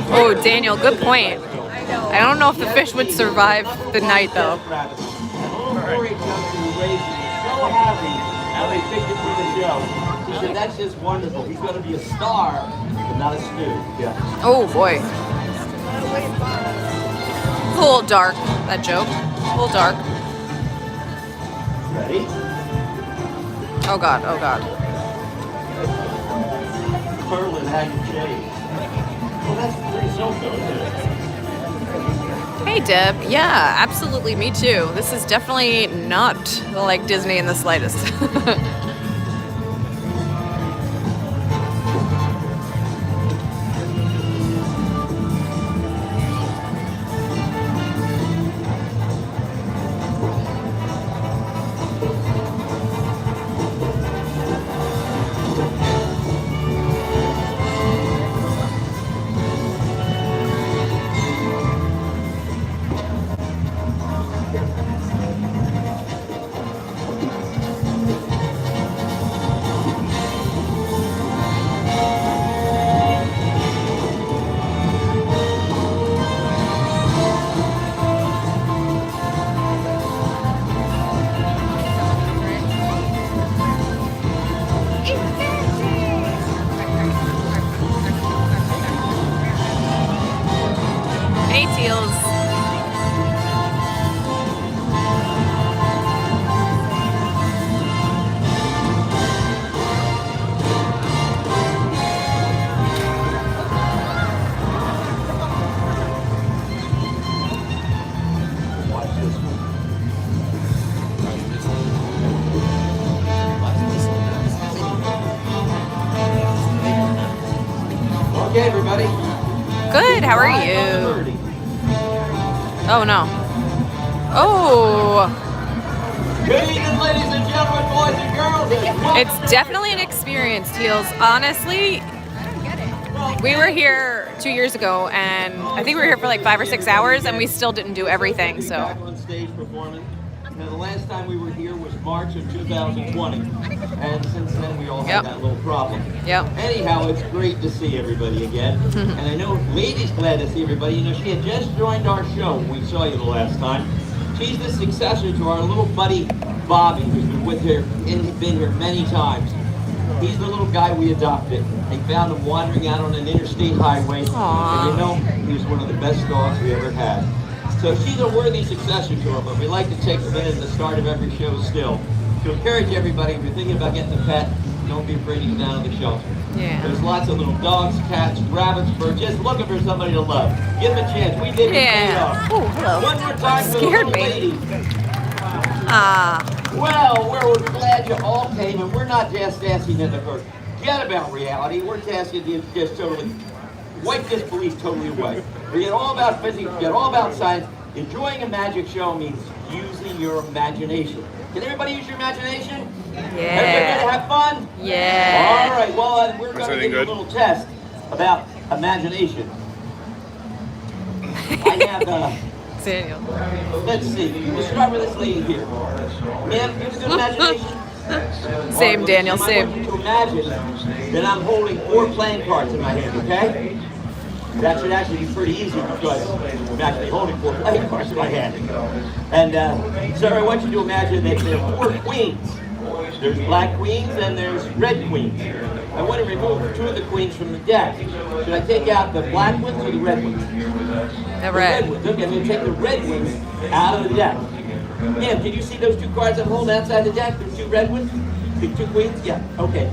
Oh, Daniel, good point. I don't know if the fish would survive the night, though. He said, that's just wonderful. He's going to be a star, but not a stew. Yeah. Oh, boy. It's a little dark, that joke. A little dark. Ready? Oh, God. Oh, God. Pearl and Haggard Shade. Well, that's pretty so-so, isn't it? Hey, Deb. Yeah, absolutely. Me too. This is definitely not like Disney in the slightest. Okay, everybody. Good, how are you? Oh, no. Oh! Good evening, ladies and gentlemen, boys and girls. It's definitely an experience, Teals. Honestly, we were here 2 years ago, and I think we were here for like 5 or 6 hours, and we still didn't do everything, so. On stage performing. Now, the last time we were here was March of 2020, and since then we all had that little problem. Anyhow, it's great to see everybody again, and I know Lady's glad to see everybody. You know, she had just joined our show when we saw you the last time. She's the successor to our little buddy Bobby, who's been with her, been here many times. He's the little guy we adopted. They found him wandering out on an interstate highway, and you know, he was one of the best dogs we ever had. So she's a worthy successor to him, but we like to take a minute at the start of every show still to encourage everybody, if you're thinking about getting a pet, don't be afraid to go down to the shelter. There's lots of little dogs, cats, rabbits, birds, just looking for somebody to love. Give them a chance. We did it. Oh, hello. One more time for the little lady. Well, we're glad you all came, and we're not just asking you to forget about reality. We're asking you to just totally wipe this belief totally away. Forget all about physics, forget all about science. Enjoying a magic show means using your imagination. Can everybody use your imagination? Everybody gonna have fun? All right, well, we're going to do a little test about imagination. I have, Daniel. Let's see, we'll start with this lady here. Ma'am, you have a good imagination? Same, Daniel, same. I want you to imagine that I'm holding 4 playing cards in my hand, okay? That should actually be pretty easy because I'm actually holding 4 playing cards in my hand. And so I want you to imagine that there are 4 queens. There's black queens and there's red queens. I want to remove 2 of the queens from the deck. Should I take out the black ones or the red ones? The red ones. Okay, I'm going to take the red ones out of the deck. Yeah, can you see those 2 cards I'm holding outside the deck? The 2 red ones? The 2 queens? Yeah, okay.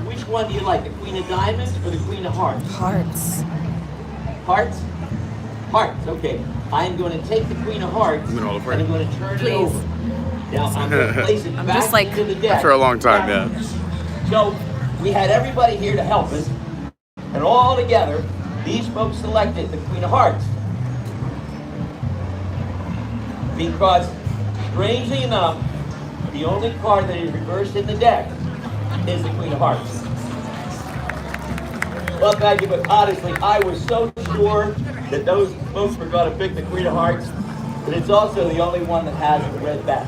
Which one do you like, the queen of diamonds or the queen of hearts? Hearts. Hearts? Hearts, okay. I'm going to take the queen of hearts and I'm going to turn it over. Now I'm going to place it I'm back just like- into the deck. For a long time, yeah. So we had everybody here to help us, and all together, these folks selected the Queen of Hearts. Because, strangely enough, the only card that is reversed in the deck is the Queen of Hearts. Well, thank you, but honestly, I was so sure that those folks were going to pick the Queen of Hearts, but it's also the only one that has the red back.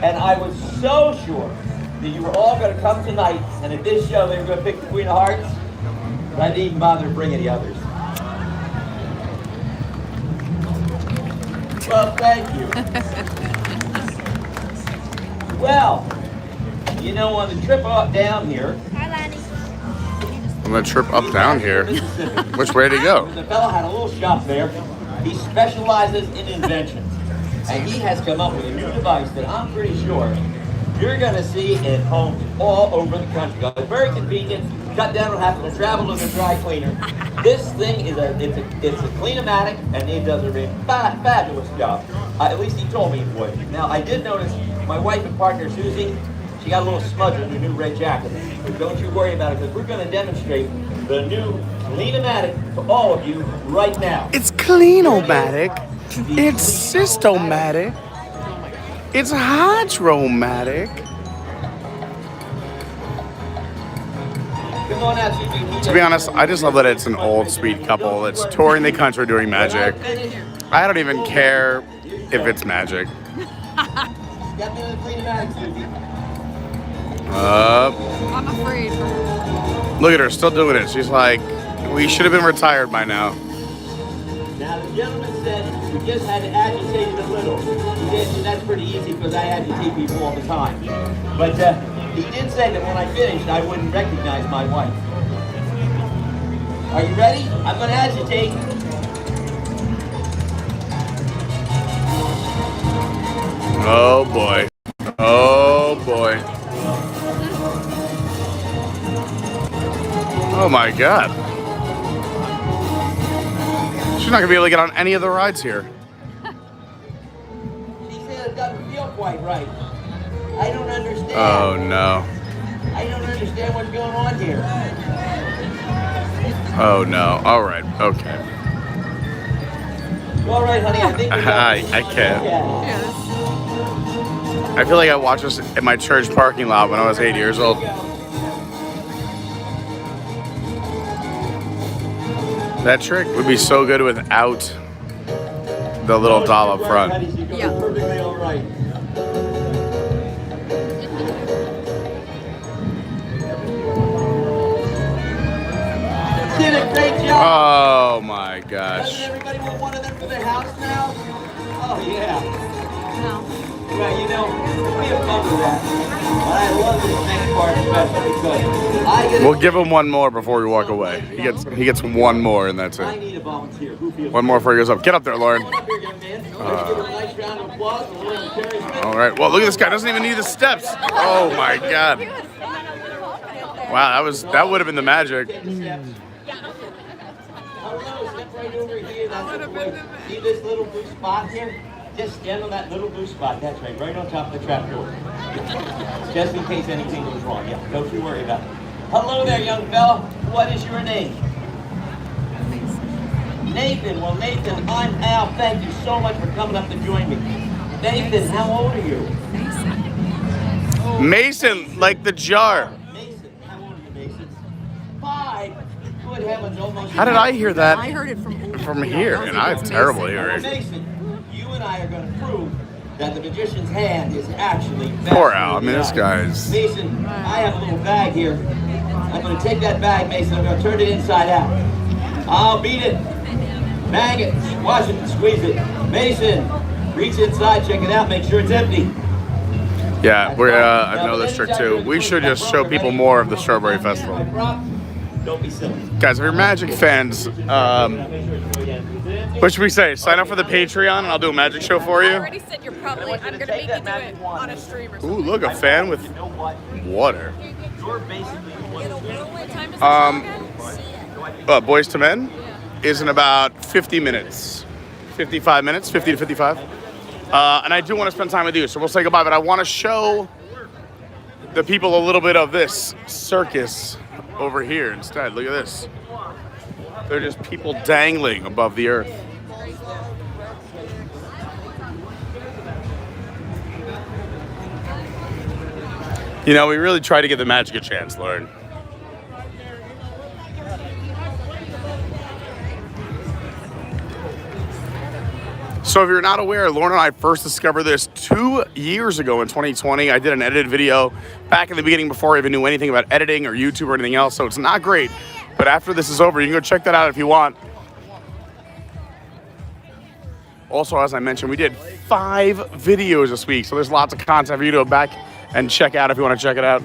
And I was so sure that you were all going to come tonight, and at this show they were going to pick the Queen of Hearts, but I didn't even bother to bring any others. Well, thank you. Well, you know, on the trip up down here, I'm gonna trip up down here. Which way did he go? the fellow had a little shop there. He specializes in inventions, and he has come up with a new device that I'm pretty sure you're going to see in homes all over the country. It's very convenient. Cut down on having to travel to the dry cleaner. This thing is it's a clean-o-matic, and it does a fabulous job. At least he told me it would. Now I did notice my wife and partner Susie. She got a little smudge on her new red jacket. But don't you worry about it, because we're going to demonstrate the new clean-o-matic to all of you right now. It's clean-o-matic. It's cystomatic. It's hydromatic. Come on out, Susie. To be honest, I just love that it's an old sweet couple that's touring the country doing magic. I don't even care if it's magic. Got me on the clean-o-matic, Susie. I'm afraid. Look at her, still doing it. She's like, we should have been retired by now. Now the gentleman said we just had to agitate it a little. He did, and that's pretty easy because I agitate people all the time. But he did say that when I finished, I wouldn't recognize my wife. Are you ready? I'm going to agitate. Oh boy. Oh boy. Oh my God. She's not gonna be able to get on any of the rides here. She said it doesn't feel quite right. I don't understand. Oh no. I don't understand what's going on here. Oh no. All right. Okay. All right, honey. I think we're done. I can't. Yeah. I feel like I watched this in my church parking lot when I was 8 years old. That trick would be so good without the little doll up front. Yeah. Perfectly all right. Did a great job. Oh my Doesn't gosh. everybody want one of them for their house now? Oh yeah. No. Well, you know, we have fun with that. But I love this next part especially because I get We'll give him one more before we walk away. He gets one more and that's I it. need a volunteer. Who feels One more before he goes up. Get up there, Lauren. Come on up here, young man. Let's give him a nice round of applause for Lauren Terry's All right. Well, look at this guy. Doesn't even need the steps. Oh my God. Wow, that would have been the magic. Hello, step right over here. That's the way. See this little blue spot here? Just stand on that little blue spot. That's right on top of the trap door. Just in case anything goes wrong. Yeah, don't you worry about it. Hello there, young fella. What is your name? Nathan. Well, Nathan, I'm Al. Thank you so much for coming up to join me. Nathan, how old are you? Mason, like the jar. Mason, how old are you, Mason? 5. Good heavens, almost. How did I hear that I heard it from from here? And I have terrible hearing. Mason, you and I are going to prove that the magician's hand is actually Poor Al. I mean, this guy's. Mason, I have a little bag here. I'm going to take that bag, Mason. I'm going to turn it inside out. I'll beat it. Bang it. Squash it and squeeze it. Mason, reach inside, check it out, make sure it's empty. Yeah, I know this trick too. We should just show people more of the Strawberry Festival. Don't be silly. Guys, if you're Magic fans, what should we say? Sign up for the Patreon and I'll do a magic show for I you. already said I'm gonna make you do it on a stream or something. Ooh, look, a fan with water. You're basically What time is the show again? Boys to Men is in about 50 minutes. 55 minutes, 50 to 55. And I do want to spend time with you, so we'll say goodbye, but I want to show the people a little bit of this circus over here instead. Look at this. They're just people dangling above the earth. You know, we really try to give the magic a chance, Lauren. So if you're not aware, Lauren and I first discovered this 2 years ago in 2020. I did an edited video back in the beginning before I even knew anything about editing or YouTube or anything else, so it's not great. But after this is over, you can go check that out if you want. Also, as I mentioned, we did 5 videos this week, so there's lots of content for you to go back and check out if you want to check it out.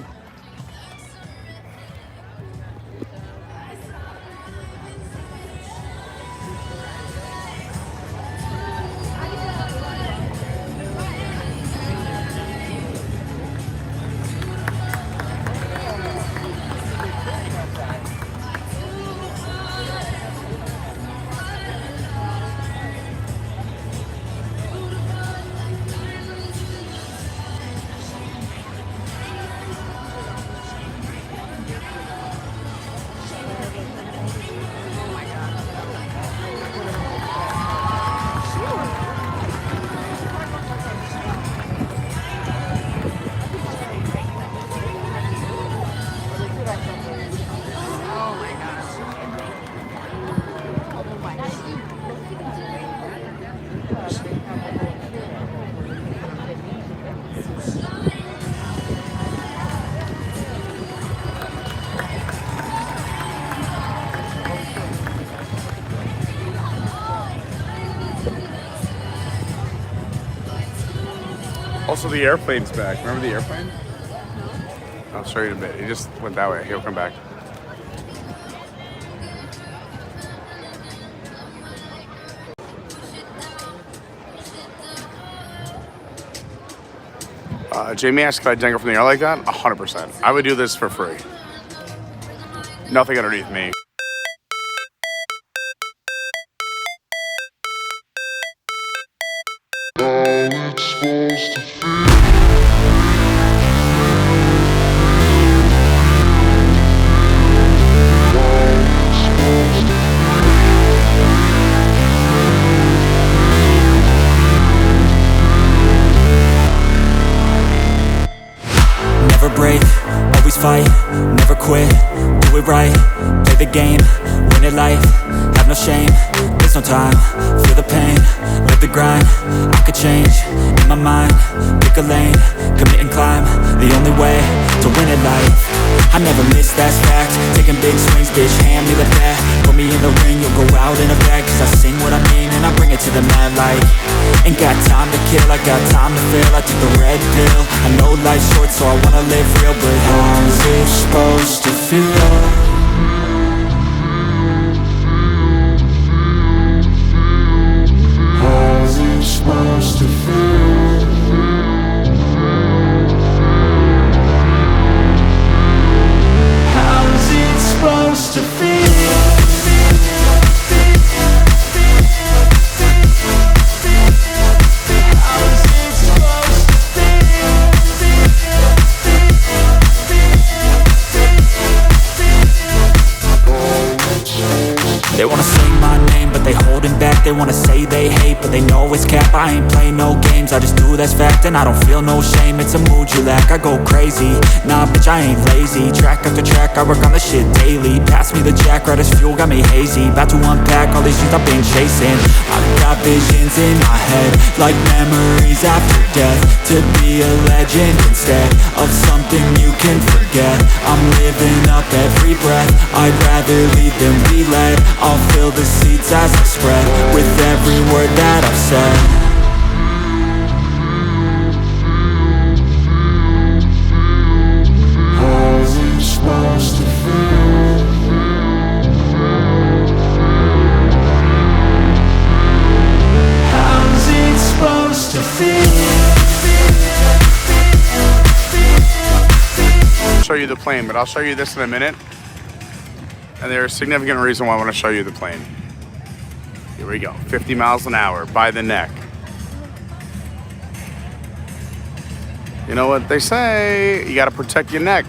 Also, the airplane's back. Remember the airplane? I'll show you in a bit. He just went that way. He'll come back. Jamie asked, could I dangle from the air like that? 100%. I would do this for free. Nothing underneath me. Break, always fight, never quit, do it right, play the game, win it life, have no shame, there's no time, feel the pain, live the grind, I could change, in my mind, pick a lane, commit and climb, the only way to win it life, I never miss, that's fact, taking big swings, bitch, hand me the bat, put me in the ring, you'll go out in a bag, cause I sing what I mean and I bring it to the mad light, ain't got time to kill, I got time to feel, I took the red pill, I know life's short so I wanna live real, but how's it supposed to feel? How's it supposed to feel? How's it supposed to feel? They wanna say my name, but they holding back. They wanna say they hate, but they know it's cap. I ain't play no games, I just do that's fact. And I don't feel no shame, it's a mood you lack. I go crazy, nah bitch I ain't lazy. Track after track, I work on this shit daily. Pass me the jack, right as fuel, got me hazy. About to unpack all these things I've been chasing. I've got visions in my head, like memories after death. To be a legend instead of something you can forget. I'm living up every breath, I'd rather lead than be led. I'll fill the seats as I spread with every word that I've said. How's it supposed to feel? How's it supposed to feel? I'll show you the plane, but I'll show you this in a minute. And there's a significant reason why I want to show you the plane. Here we go, 50 miles an hour by the neck. You know what they say, you gotta protect your neck.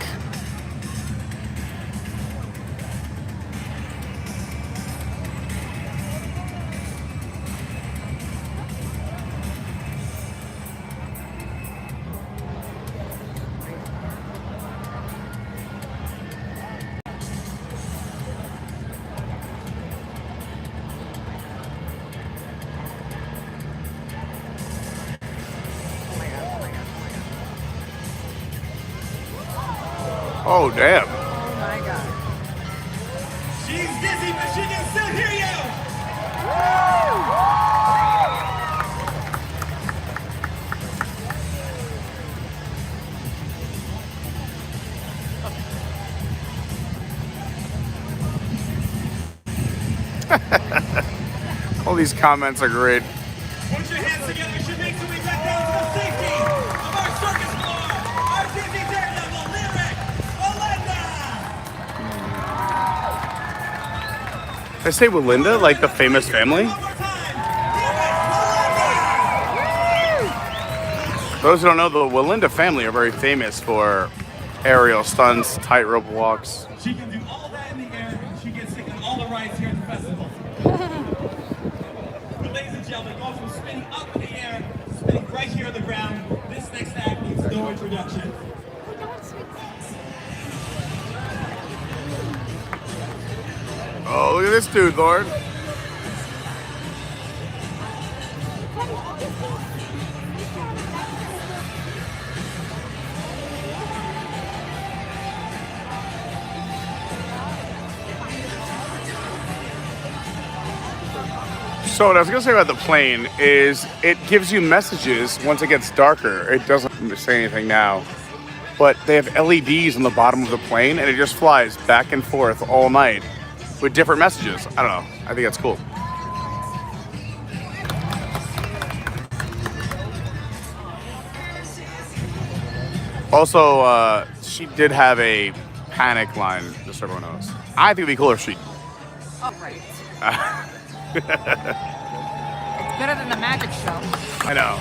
Oh, damn. Oh my god. She's dizzy, but she can still hear you. All these comments are great. Put your hands together. You should make some way back down to the safety of our circus floor. Our dizzy daredevil, lyric, Belinda. They say Belinda, like the famous family. Those who don't know, the Belinda family are very famous for aerial stunts, tightrope walks. She can do all that in the air. She gets sick on all the rides here at the festival. But ladies and gentlemen, going from spinning up in the air, spinning right here on the ground, this next act needs no introduction. Oh, look at this dude, Lord. So what I was gonna say about the plane is it gives you messages once it gets darker. It doesn't say anything now, but they have LEDs on the bottom of the plane and it just flies back and forth all night with different messages. I don't know. I think that's cool. Also, she did have a panic line, just so everyone knows. I think it'd be cool if she... Oh, right. It's better than the magic show. I know.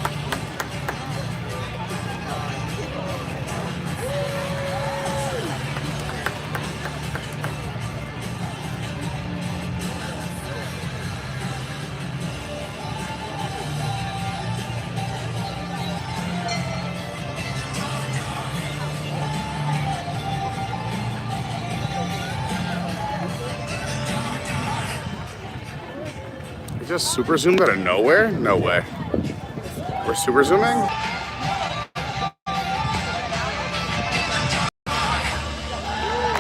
It just super zoomed out of nowhere? No way. We're super zooming?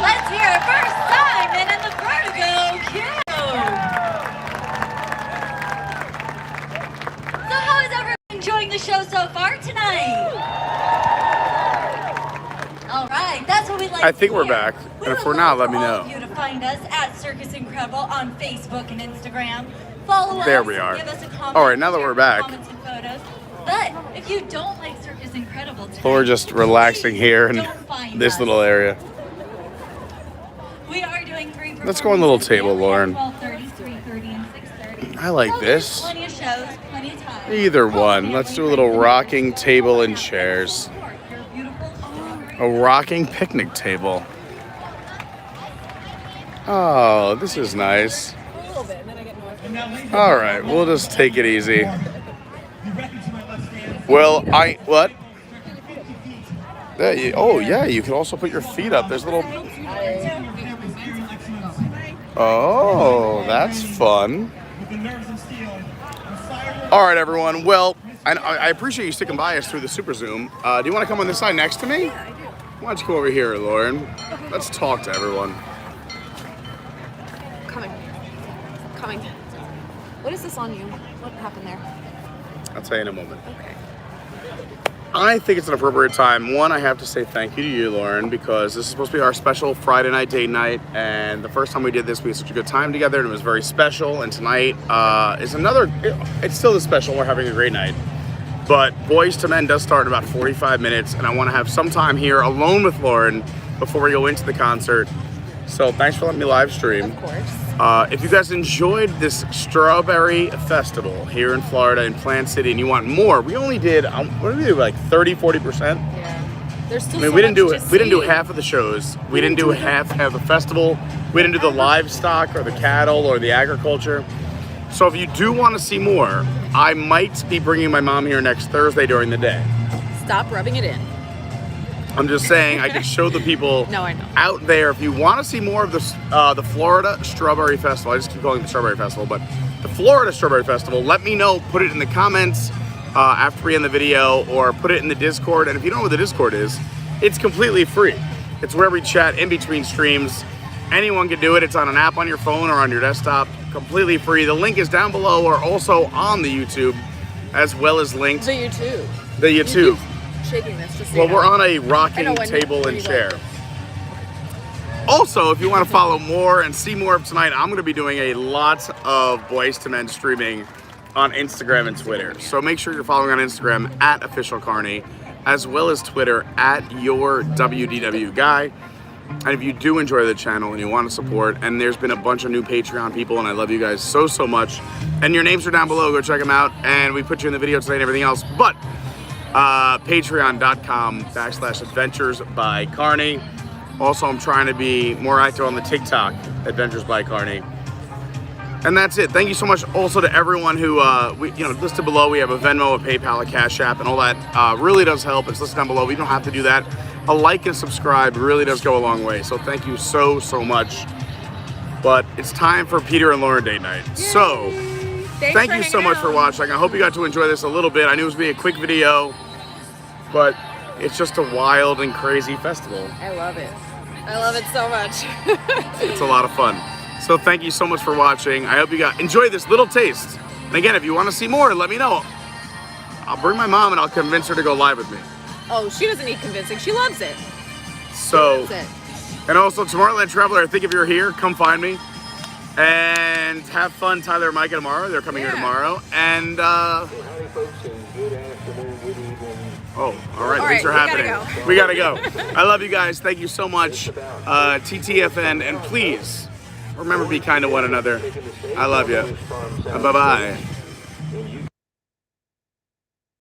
Let's hear it for Simon and the Vertigo Cube. So how is everyone enjoying the show so far tonight? All right, that's what we like. I think to we're hear. back. We And if would we're not, love let me for all know. of you to find us at Circus Incredible on Facebook and Instagram. Follow us. There we are. Give us a comment. All right, now that share we're back. comments and photos. But if you don't like Circus Incredible tonight, We're just relaxing here in don't find this us. little area. We are doing 3 Let's go on the little table, Lauren. 12:30, 3:30, and 6:30. I like So this. there's plenty of shows, plenty of time. Either one. Let's do a little rocking table and chairs. A rocking picnic table. Oh, this is nice. All right, we'll just take it easy. Well, what? Oh, yeah, you can also put your feet up. There's little... Oh, that's fun. All right, everyone. Well, I appreciate you sticking by us through the Super Zoom. Do you want to come on this side next to me? Yeah, I do. Why don't you come over here, Lauren? Let's talk to everyone. Coming. What is this on you? What happened there? I'll tell you in a moment. Okay. I think it's an appropriate time. One, I have to say thank you to you, Lauren, because this is supposed to be our special Friday night date night. And the first time we did this, we had such a good time together, and it was very special. And tonight is another, it's still as special. We're having a great night. But Boys to Men does start in about 45 minutes, and I want to have some time here alone with Lauren before we go into the concert. So thanks for letting me live stream. Of course. If you guys enjoyed this strawberry festival here in Florida in Plant City and you want more, we only did, what did we do, like 30-40%? Yeah. There's still I mean, so we didn't much do to we didn't do see. half of the shows. We didn't do half of the festival. We didn't do the livestock or the cattle or the agriculture. So if you do want to see more, I might be bringing my mom here next Thursday during the day. Stop rubbing it in. I'm just saying I can show the people No, I know. out there. If you want to see more of the Florida Strawberry Festival, I just keep calling it the Strawberry Festival, but the Florida Strawberry Festival, let me know. Put it in the comments after we end the video, or put it in the Discord. And if you don't know what the Discord is, it's completely free. It's where we chat in between streams. Anyone can do it. It's on an app on your phone or on your desktop. Completely free. The link is down below or also on the YouTube, as well as linked. The YouTube. The YouTube. Shaking this just so Well, you know. we're on a I rocking know when you- table when and you chair. like it. Also, if you want to follow more and see more of tonight, I'm going to be doing a lot of Boys to Men streaming on Instagram and Twitter. So make sure you're following on Instagram at Official Carney, as well as Twitter at Your WDW Guy. And if you do enjoy the channel and you want to support, and there's been a bunch of new Patreon people, and I love you guys so, so much. And your names are down below. Go check them out. And we put you in the video today and everything else. But patreon.com/adventures by Carney. Also, I'm trying to be more active on the TikTok, Adventures by Carney. And that's it. Thank you so much also to everyone who, listed below. We have a Venmo, a PayPal, a Cash App, and all that really does help. It's listed down below. We don't have to do that. A like and subscribe really does go a long way. So thank you so, so much. But it's time for Peter and Lauren date night. Yay. So thank you so much for out. watching. I hope you got to enjoy this a little bit. I knew it was going to be a quick video, but it's just a wild and crazy festival. I love it. I love it so much. It's a lot of fun. So thank you so much for watching. I hope you enjoy this little taste. And again, if you want to see more, let me know. I'll bring my mom and I'll convince her to go live with me. Oh, she doesn't need convincing. She loves it. So, She loves it. and also Tomorrowland Traveler, I think if you're here, come find me. And have fun, Tyler and Micah tomorrow. They're coming here tomorrow. And, oh, all right, All things right, are happening. we gotta We gotta go. I love you guys. Thank you so much. TTFN, and please, remember, be kind to one another. I love you. Bye-bye.